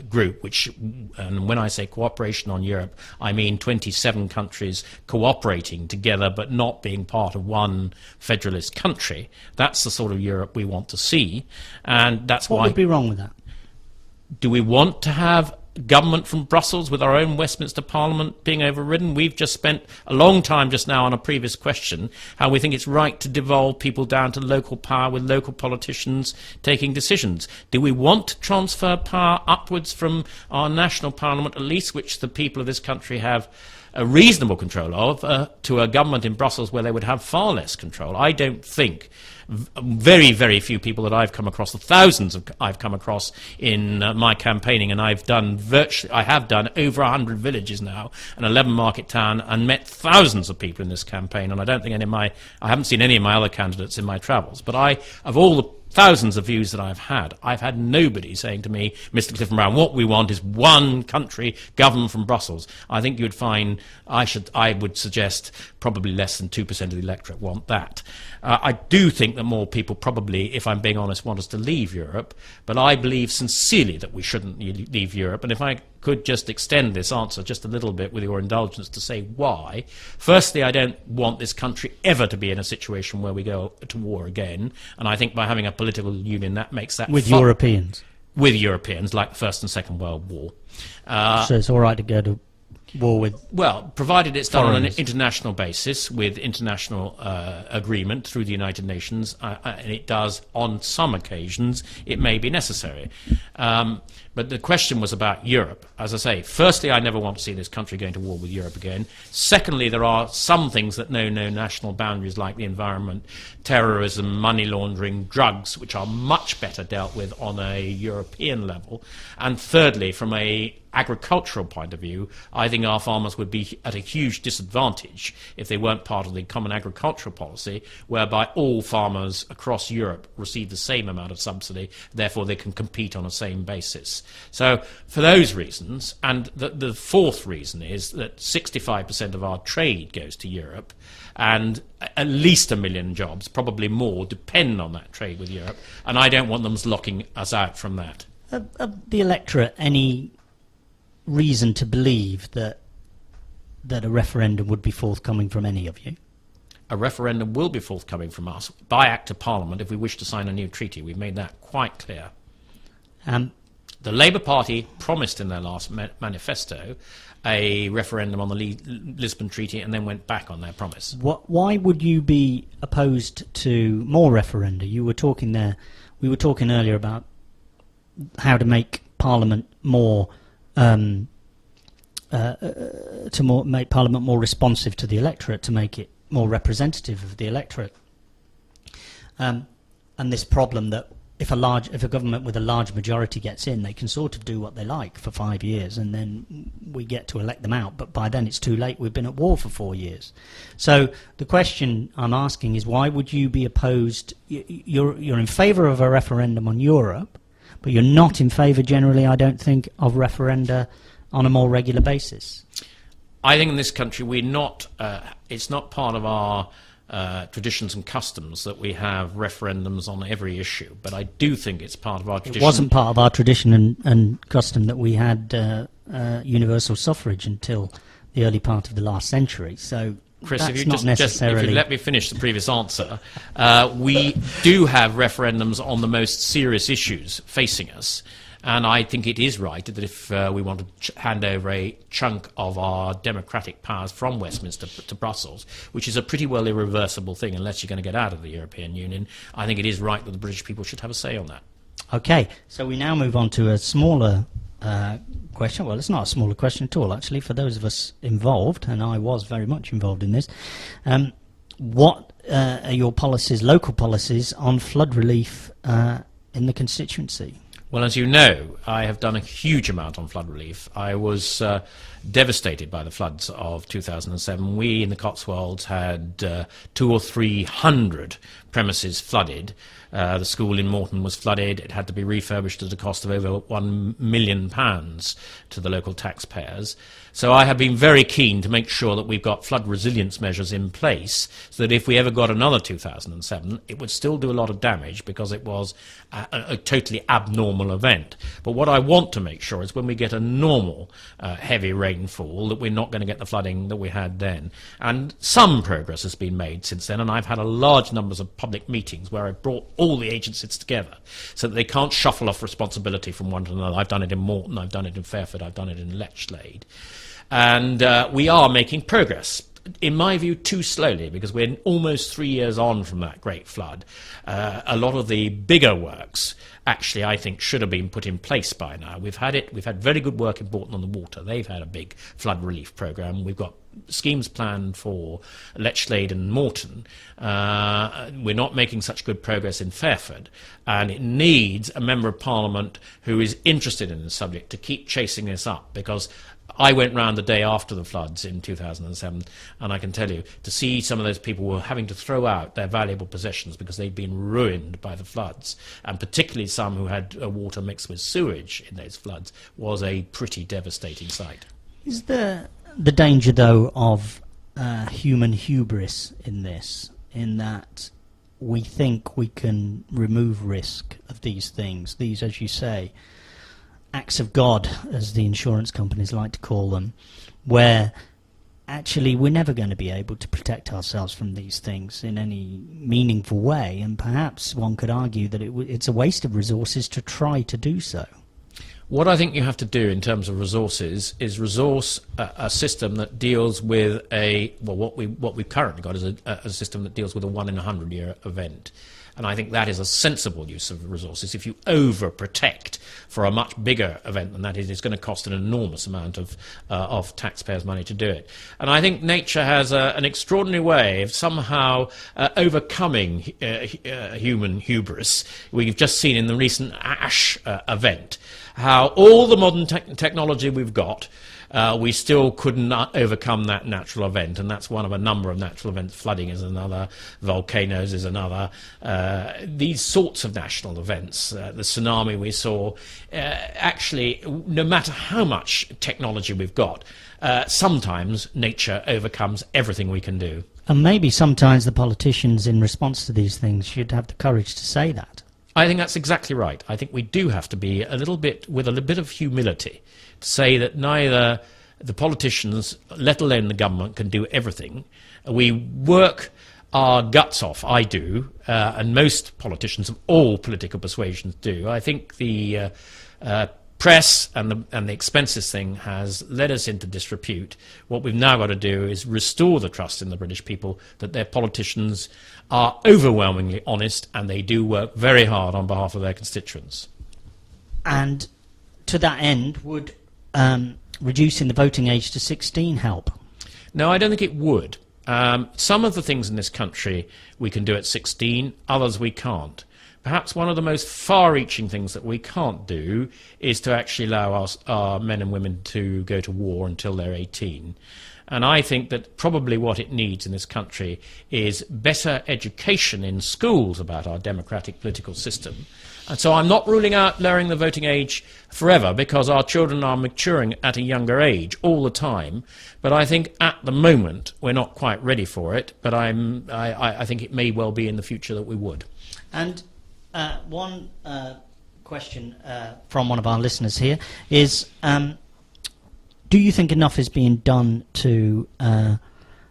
group, which, and when I say cooperation on Europe, I mean 27 countries cooperating together but not being part of one federalist country. That's the sort of Europe we want to see, and that's why... What would be wrong with that? Do we want to have government from Brussels with our own Westminster Parliament being overridden? We've just spent a long time just now on a previous question how we think it's right to devolve people down to local power with local politicians taking decisions. Do we want to transfer power upwards from our national parliament, at least which the people of this country have a reasonable control of, to a government in Brussels where they would have far less control? I don't think. Very, very few people that I've come across, the thousands I've come across in my campaigning, and I have done over 100 villages now, and 11 market town, and met thousands of people in this campaign, and I haven't seen any of my other candidates in my travels, but of all the thousands of views that I've had nobody saying to me, Mr. Clifton Brown, what we want is one country governed from Brussels. I think you'd find, I would suggest probably less than 2% of the electorate want that. I do think that more people probably, if I'm being honest, want us to leave Europe, but I believe sincerely that we shouldn't leave Europe. And if I could just extend this answer just a little bit with your indulgence to say why. Firstly, I don't want this country ever to be in a situation where we go to war again, and I think by having a political union that makes that With Europeans? With Europeans, like the First and Second World War. So it's all right to go to war with... Well, provided it's done on an foreigners. International basis with international agreement through the United Nations, and it does on some occasions, it may be necessary. But the question was about Europe. As I say, firstly, I never want to see this country going to war with Europe again. Secondly, there are some things that know no national boundaries, like the environment, terrorism, money laundering, drugs, which are much better dealt with on a European level. And thirdly, from a agricultural point of view, I think our farmers would be at a huge disadvantage if they weren't part of the common agricultural policy, whereby all farmers across Europe receive the same amount of subsidy, therefore they can compete on a same basis. So for those reasons, and the fourth reason is that 65% of our trade goes to Europe, and at least 1 million jobs, probably more, depend on that trade with Europe, and I don't want them locking us out from that. The electorate, any reason to believe that a referendum would be forthcoming from any of you? A referendum will be forthcoming from us by Act of Parliament if we wish to sign a new treaty. We've made that quite clear. The Labour Party promised in their last manifesto a referendum on the Lisbon Treaty and then went back on their promise. Why would you be opposed to more referenda? We were talking earlier about how to make Parliament make Parliament more responsive to the electorate, to make it more representative of the electorate, and this problem that if a government with a large majority gets in, they can sort of do what they like for 5 years, and then we get to elect them out. But by then it's too late. We've been at war for 4 years. So the question I'm asking is, why would you be opposed? You're in favour of a referendum on Europe, but you're not in favour generally, I don't think, of referenda on a more regular basis? I think in this country it's not part of our traditions and customs that we have referendums on every issue, but I do think it's part of our tradition. It wasn't part of our tradition and custom that we had universal suffrage until the early part of the last century, so Chris, that's if you not necessarily... if you let me finish the previous answer, we do have referendums on the most serious issues facing us, and I think it is right that if we want to hand over a chunk of our democratic powers from Westminster to Brussels, which is a pretty well irreversible thing unless you're going to get out of the European Union, I think it is right that the British people should have a say on that. Okay, so we now move on to a smaller question. Well, it's not a smaller question at all, actually, for those of us involved, and I was very much involved in this. What are your policies, local policies, on flood relief in the constituency? Well, as you know, I have done a huge amount on flood relief. I was devastated by the floods of 2007. We in the Cotswolds had 200 or 300 premises flooded. The school in Morton was flooded. It had to be refurbished at a cost of over £1 million to the local taxpayers. So I have been very keen to make sure that we've got flood resilience measures in place so that if we ever got another 2007, it would still do a lot of damage because it was a totally abnormal event. But what I want to make sure is when we get a normal heavy rainfall that we're not going to get the flooding that we had then. And some progress has been made since then, and I've had a large numbers of public meetings where I've brought all the agencies together so that they can't shuffle off responsibility from one to another. I've done it in Morton, I've done it in Fairford, I've done it in Lechlade. And we are making progress. In my view, too slowly, because we're almost 3 years on from that great flood. A lot of the bigger works, actually, I think, should have been put in place by now. We've had very good work in Bourton on the Water. They've had a big flood relief programme. We've got schemes planned for Lechlade and Morton. We're not making such good progress in Fairford, and it needs a Member of Parliament who is interested in the subject to keep chasing this up, because I went round the day after the floods in 2007, and I can tell you, to see some of those people who were having to throw out their valuable possessions because they'd been ruined by the floods, and particularly some who had water mixed with sewage in those floods, was a pretty devastating sight. Is there the danger, though, of human hubris in this, in that we think we can remove risk of these things, these, as you say, acts of God, as the insurance companies like to call them, where actually we're never going to be able to protect ourselves from these things in any meaningful way, and perhaps one could argue that it's a waste of resources to try to do so. What I think you have to do in terms of resources is resource a system that deals with what we've currently got is a system that deals with a 1 in 100 year event. And I think that is a sensible use of resources. If you overprotect for a much bigger event than that, it's going to cost an enormous amount of taxpayers' money to do it. And I think nature has an extraordinary way of somehow overcoming human hubris. We've just seen in the recent Ash event how all the modern technology we've got, we still could not overcome that natural event, and that's one of a number of natural events. Flooding is another, volcanoes is another. These sorts of national events, the tsunami we saw, actually, no matter how much technology we've got, sometimes nature overcomes everything we can do. And maybe sometimes the politicians, in response to these things, should have the courage to say that. I think that's exactly right. I think we do have to be with a little bit of humility, to say that neither the politicians, let alone the government, can do everything. We work our guts off, I do, and most politicians of all political persuasions do. I think the press and the expenses thing has led us into disrepute. What we've now got to do is restore the trust in the British people that their politicians are overwhelmingly honest and they do work very hard on behalf of their constituents. And to that end, would reducing the voting age to 16 help? No, I don't think it would. Some of the things in this country we can do at 16, others we can't. Perhaps one of the most far-reaching things that we can't do is to actually allow our men and women to go to war until they're 18. And I think that probably what it needs in this country is better education in schools about our democratic political system, And so I'm not ruling out lowering the voting age forever, because our children are maturing at a younger age all the time. But I think at the moment we're not quite ready for it. But I think it may well be in the future that we would. And one question from one of our listeners here is, do you think enough is being done to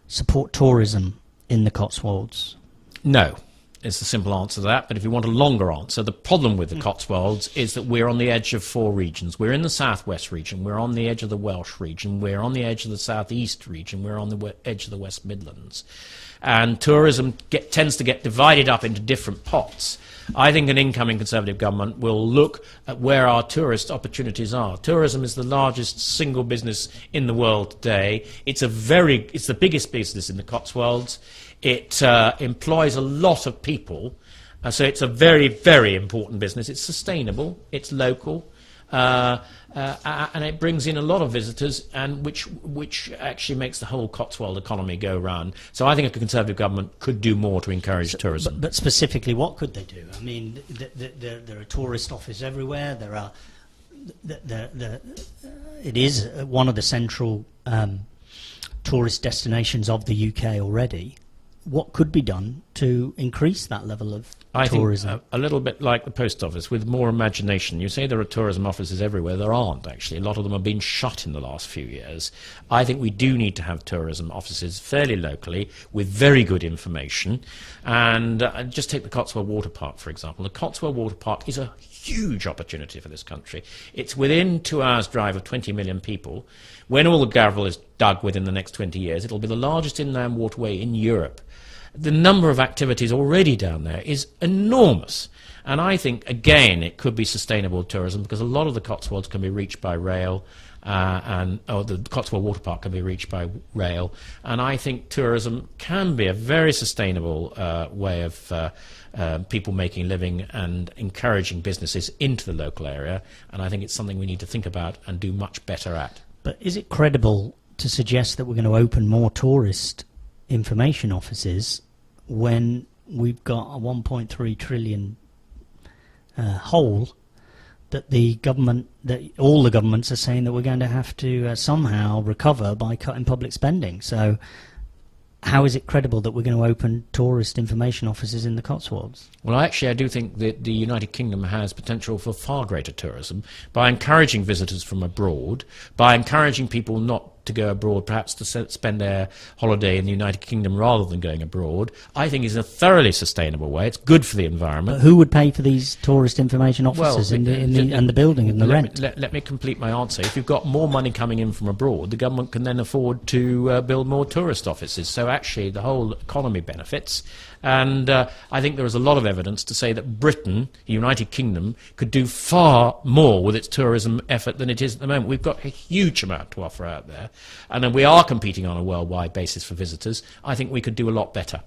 support tourism in the Cotswolds? No. It's the simple answer to that, but if you want a longer answer, the problem with the Cotswolds is that we're on the edge of 4 regions. We're in the southwest region, we're on the edge of the Welsh region, we're on the edge of the southeast region, we're on the edge of the West Midlands. And tourism tends to get divided up into different pots. I think an incoming Conservative government will look at where our tourist opportunities are. Tourism is the largest single business in the world today. It's the biggest business in the Cotswolds. It employs a lot of people, so it's a very, very important business. It's sustainable, it's local, and it brings in a lot of visitors, and which actually makes the whole Cotswold economy go round. So I think a Conservative government could do more to encourage tourism. But specifically, what could they do? I mean, there are tourist offices everywhere. There are, it is one of the central tourist destinations of the UK already. What could be done to increase that level of tourism? I think a little bit like the post office, with more imagination. You say there are tourism offices everywhere. There aren't, actually. A lot of them have been shut in the last few years. I think we do need to have tourism offices fairly locally with very good information. And just take the Cotswold Water Park, for example. The Cotswold Water Park is a huge opportunity for this country. It's within 2 hours' drive of 20 million people. When all the gravel is dug within the next 20 years, it'll be the largest inland waterway in Europe. The number of activities already down there is enormous. And I think, again, it could be sustainable tourism, because a lot of the Cotswolds can be reached by rail, the Cotswold Water Park can be reached by rail. And I think tourism can be a very sustainable way of people making a living and encouraging businesses into the local area. And I think it's something we need to think about and do much better at. But is it credible to suggest that we're going to open more tourist information offices when we've got a 1.3 trillion hole that the government, that all the governments are saying that we're going to have to somehow recover by cutting public spending? So how is it credible that we're going to open tourist information offices in the Cotswolds? Well, actually, I do think that the United Kingdom has potential for far greater tourism by encouraging visitors from abroad, by encouraging people not to go abroad, perhaps to spend their holiday in the United Kingdom rather than going abroad. I think is a thoroughly sustainable way. It's good for the environment. But who would pay for these tourist information offices and the building and the rent? Let me complete my answer. If you've got more money coming in from abroad, the government can then afford to build more tourist offices. So actually the whole economy benefits. And I think there is a lot of evidence to say that Britain, the United Kingdom, could do far more with its tourism effort than it is at the moment. We've got a huge amount to offer out there, and then we are competing on a worldwide basis for visitors. I think we could do a lot better.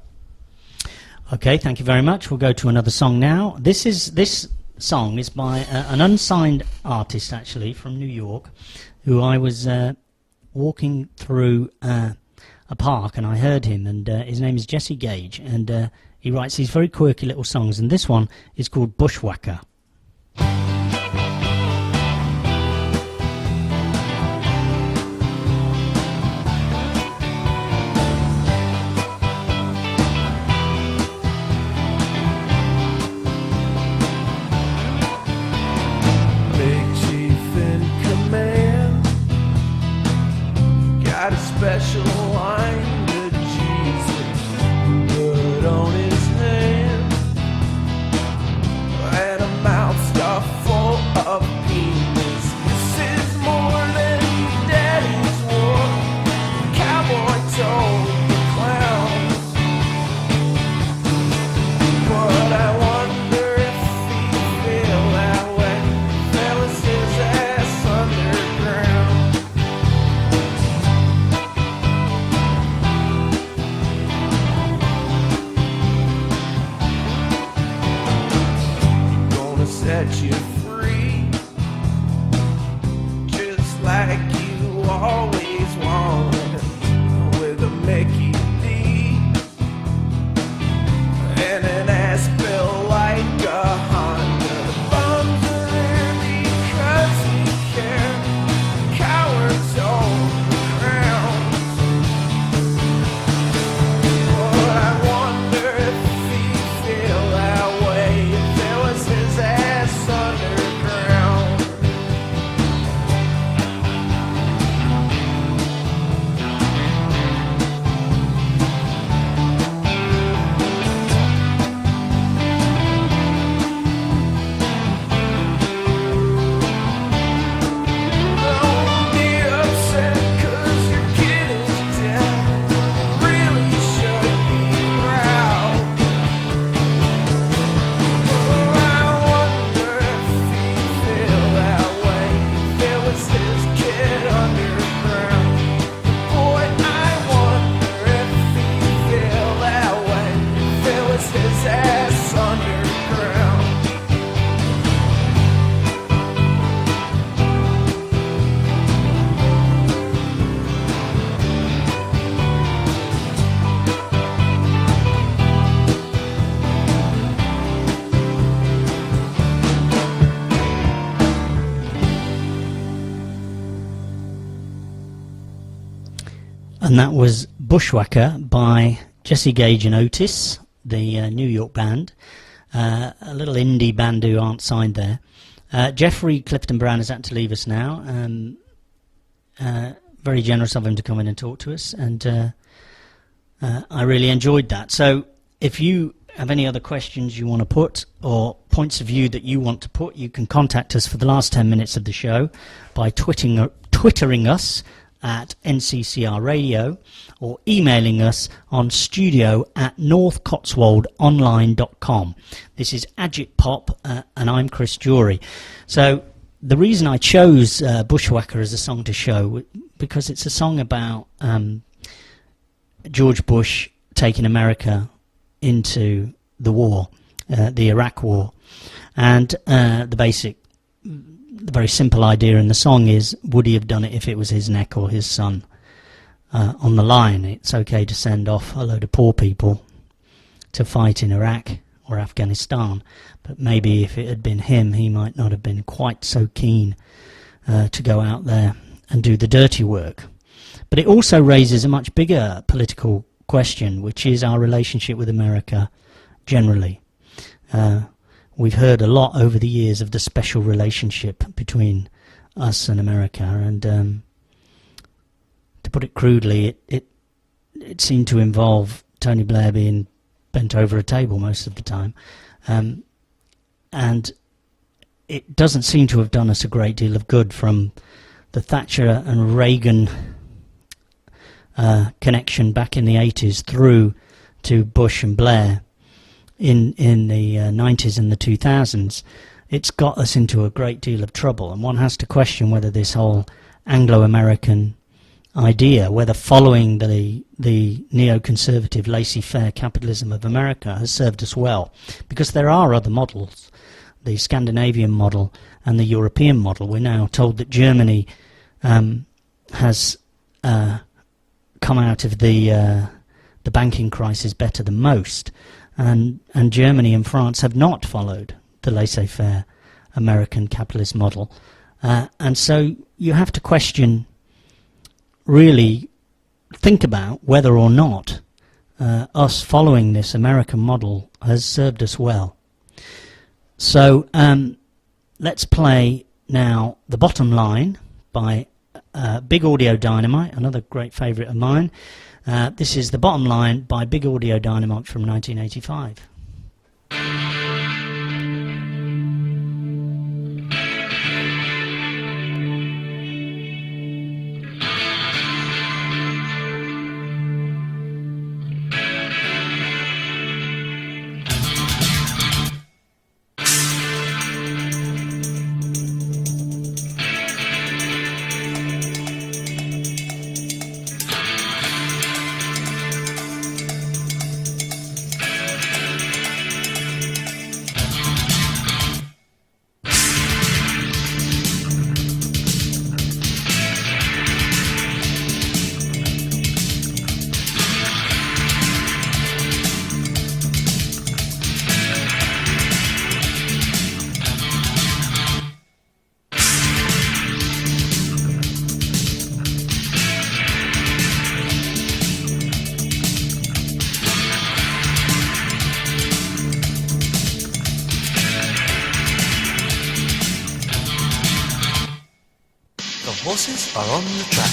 Okay, thank you very much. We'll go to another song now. This song is by an unsigned artist, actually, from New York, who I was walking through a park and I heard him, and his name is Jesse Gage, and he writes these very quirky little songs, and this one is called Bushwhacker. Big chief in command got a special line to Jesus put on his hand, and a mouth stuffed full of penis. This is more than daddy's war. Cowboy told the clowns, but I wonder if he feel that way. Fellas his ass underground. Gonna set you free, just like you always wanted, with a Mickey D and an ass built like a Honda. And that was Bushwhacker by Jesse Gage and Otis, the New York band. A little indie band who aren't signed there. Geoffrey Clifton Brown has had to leave us now. Very generous of him to come in and talk to us, and I really enjoyed that. So if you have any other questions you want to put or points of view that you want to put, you can contact us for the last 10 minutes of the show by twittering us at NCCR Radio or emailing us on studio@northcotswoldonline.com. This is Agitpop, and I'm Chris Jury. So the reason I chose Bushwhacker as a song to show, because it's a song about George Bush taking America into the war, the Iraq War, and the very simple idea in the song is, would he have done it if it was his neck or his son on the line? It's okay to send off a load of poor people to fight in Iraq or Afghanistan, but maybe if it had been him, he might not have been quite so keen to go out there and do the dirty work. But it also raises a much bigger political question, which is our relationship with America generally. We've heard a lot over the years of the special relationship between us and America, and to put it crudely, it seemed to involve Tony Blair being bent over a table most of the time, and it doesn't seem to have done us a great deal of good from the Thatcher and Reagan connection back in the 80s through to Bush and Blair in the 90s and the 2000s. It's got us into a great deal of trouble, and one has to question whether this whole Anglo-American idea, whether following the neoconservative laissez-faire capitalism of America has served us well, because there are other models, the Scandinavian model and the European model. We're now told that Germany has come out of the banking crisis better than most, and Germany and France have not followed the laissez-faire American capitalist model, and so you have to question, really think about whether or not us following this American model has served us well. So let's play now The Bottom Line by Big Audio Dynamite, another great favourite of mine. This is The Bottom Line by Big Audio Dynamite from 1985. Horses are on the track.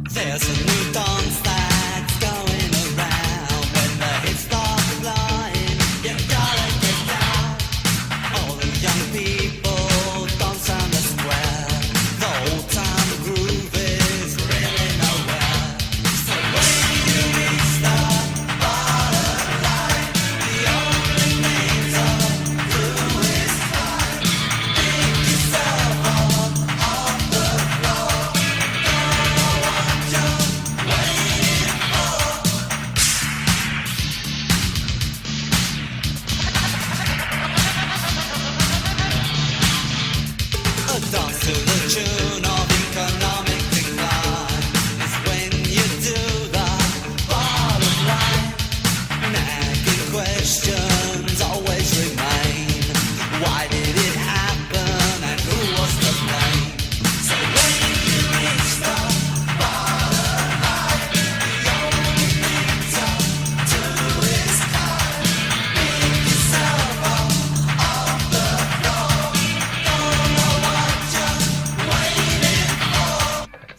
There's a new dance that's going around. When the hits start flying, you gotta get down. All the young people dance on the square. The old time groove is really nowhere. So when you reach the bottom line, the only means of through is time. Pick yourself up off the floor. Don't watch 'em wait.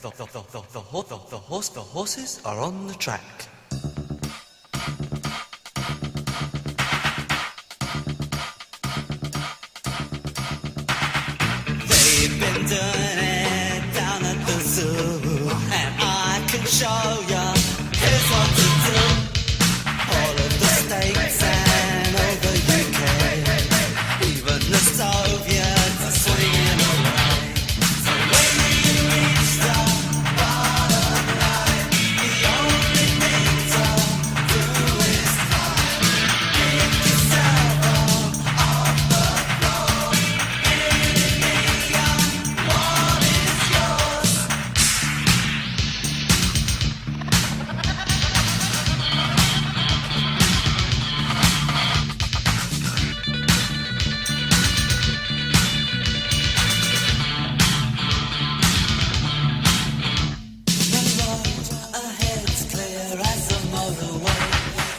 The horses are on the track. They've been doing it down at the zoo, and I can show ya. Here's what to do. All of the states and all the UK, even the Soviets are swinging away. So when you reach the bottom line, the only thing to do is climb. Pick yourself up off the floor. Anything I want is yours. The road ahead's clear as a motorway.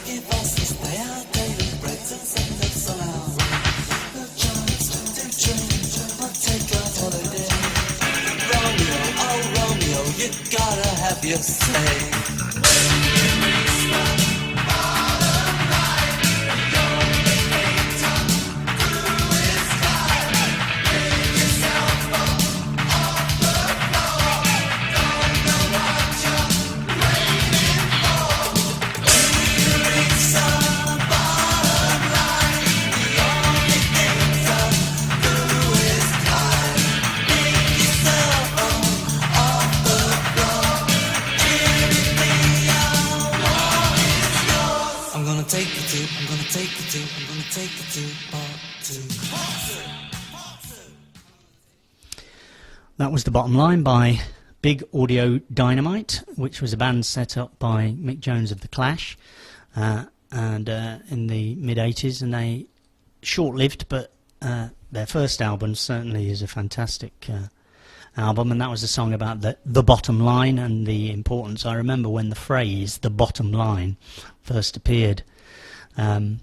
Give us to stay outdated breaks and send us on our way. No chance to change, I'll take a holiday. Romeo, oh Romeo, you gotta have your say. I'm gonna take you to, I'm gonna take you to, I'm gonna take you to part two. That was The Bottom Line by Big Audio Dynamite, which was a band set up by Mick Jones of The Clash, and in the mid-80s, and they short-lived, but their first album certainly is a fantastic album, and that was a song about the bottom line and the importance. I remember when the phrase "the bottom line" first appeared. I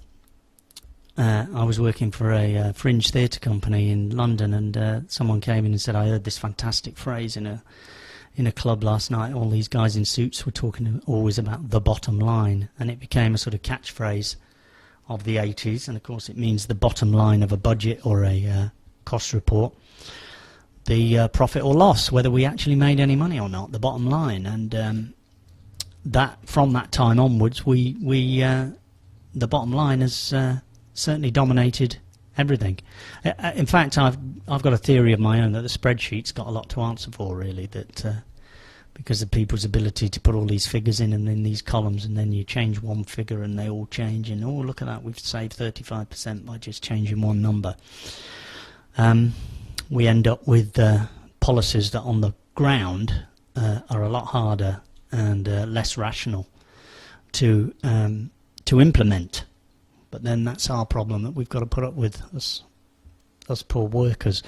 was working for a fringe theatre company in London, and someone came in and said, "I heard this fantastic phrase in a club last night. All these guys in suits were talking always about the bottom line," and it became a sort of catchphrase of the 80s. And of course, it means the bottom line of a budget or a cost report, the profit or loss, whether we actually made any money or not, the bottom line. And that from that time onwards, we the bottom line has certainly dominated everything. In fact, I've got a theory of my own that the spreadsheet's got a lot to answer for, really, that because of people's ability to put all these figures in and in these columns, and then you change one figure and they all change, and oh, look at that, we've saved 35% by just changing one number. We end up with policies that on the ground are a lot harder and less rational to implement. But then that's our problem that we've got to put up with, us poor workers.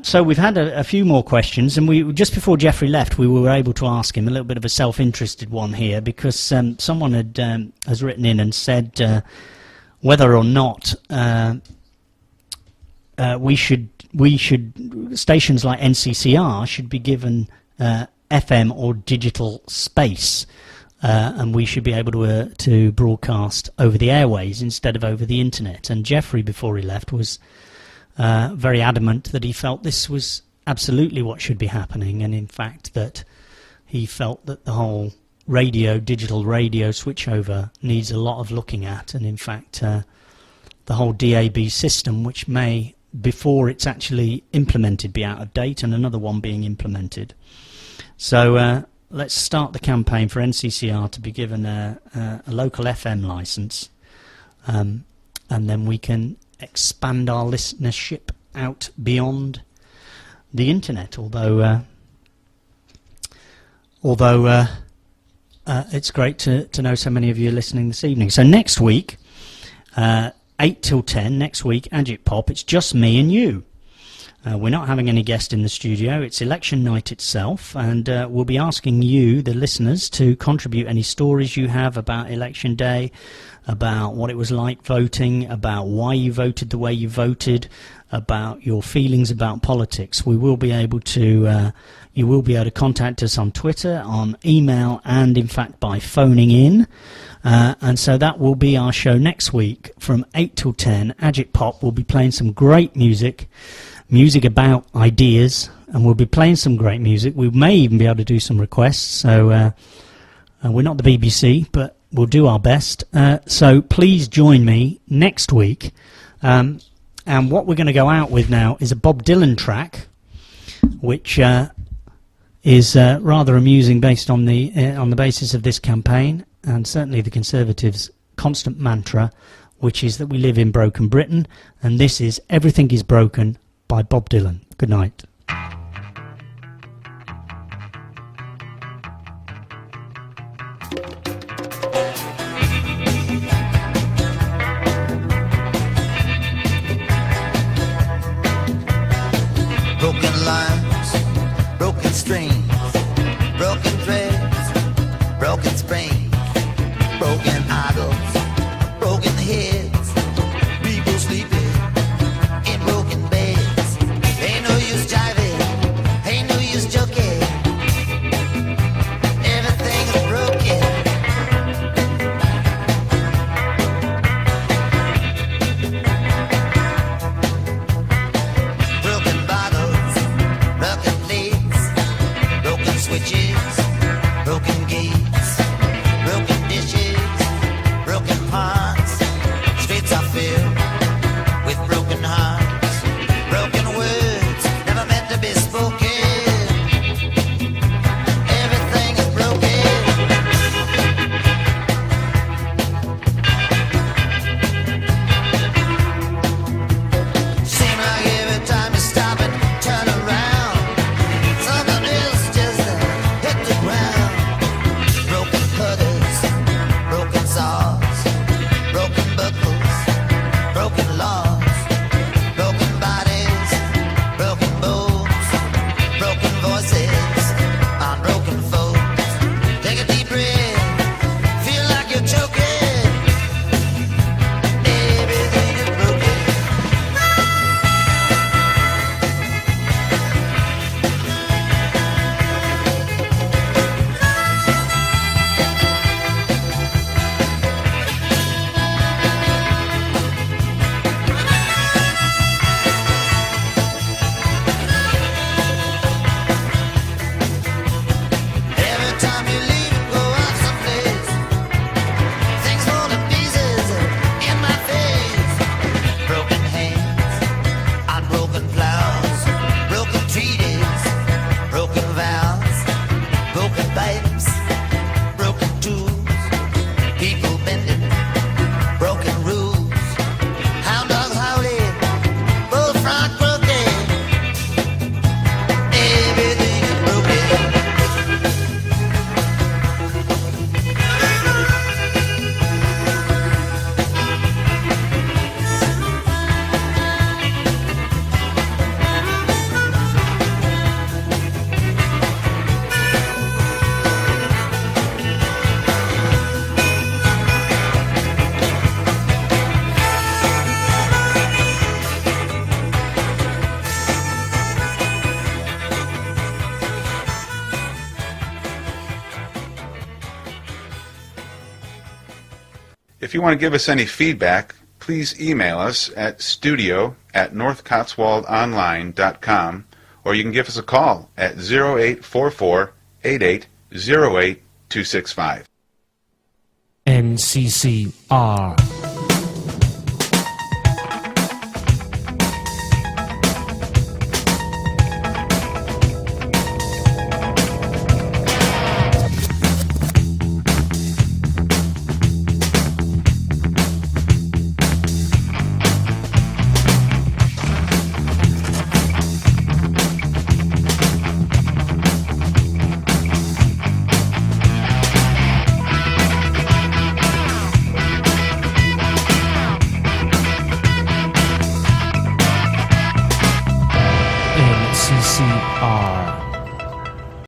So we've had a few more questions, and we just before Geoffrey left, we were able to ask him a little bit of a self-interested one here, because someone has written in and said whether or not we should stations like NCCR should be given FM or digital space. And we should be able to broadcast over the airways instead of over the internet. And Geoffrey, before he left, was very adamant that he felt this was absolutely what should be happening, and in fact that he felt that the whole digital radio switchover needs a lot of looking at, and in fact the whole DAB system, which may, before it's actually implemented, be out of date, and another one being implemented. So let's start the campaign for NCCR to be given a local FM licence, and then we can expand our listenership out beyond the internet. Although it's great to know so many of you are listening this evening. So next week, 8 till 10, next week, Agitpop, it's just me and you. We're not having any guest in the studio. It's election night itself, and we'll be asking you, the listeners, to contribute any stories you have about election day, about what it was like voting, about why you voted the way you voted, about your feelings about politics. We will be able to, you will be able to contact us on Twitter, on email, and in fact by phoning in. And so that will be our show next week from 8 till 10. Agitpop will be playing some great music about ideas, and we'll be playing some great music. We may even be able to do some requests, so we're not the BBC, but we'll do our best. So please join me next week. And what we're going to go out with now is a Bob Dylan track, which is rather amusing based on the basis of this campaign, and certainly the Conservatives' constant mantra, which is that we live in broken Britain, and this is Everything Is Broken by Bob Dylan. Good night. Broken lines, broken strings, broken threads, broken springs, broken idols, broken heads, people sleeping in broken beds. Ain't no use jiving, ain't no use joking. Everything is broken. Broken bottles, broken plates, broken switches, broken gates, broken dishes, broken pots. Streets are filled with broken hearts, broken words never meant to be spoken. Everything is broken. Seem like every time you stop and turn around, something else just hit the ground. Broken cutters, broken saws, broken buckles, broken laws, broken bodies, broken bones, broken voices on broken folks. Take a deep breath, feel like you're choking. Everything is broken. Every time you leave and go out someplace, things fall to pieces in my face. Broken hands on broken plows, broken treaties, broken vows, broken pipes, broken tools, people bending, broken rules, hound dogs howling, bullfrog croaking. Everything is broken. If you want to give us any feedback, please email us at studio@northcotswoldonline.com, or you can give us a call at 0844-8808-265. NCCR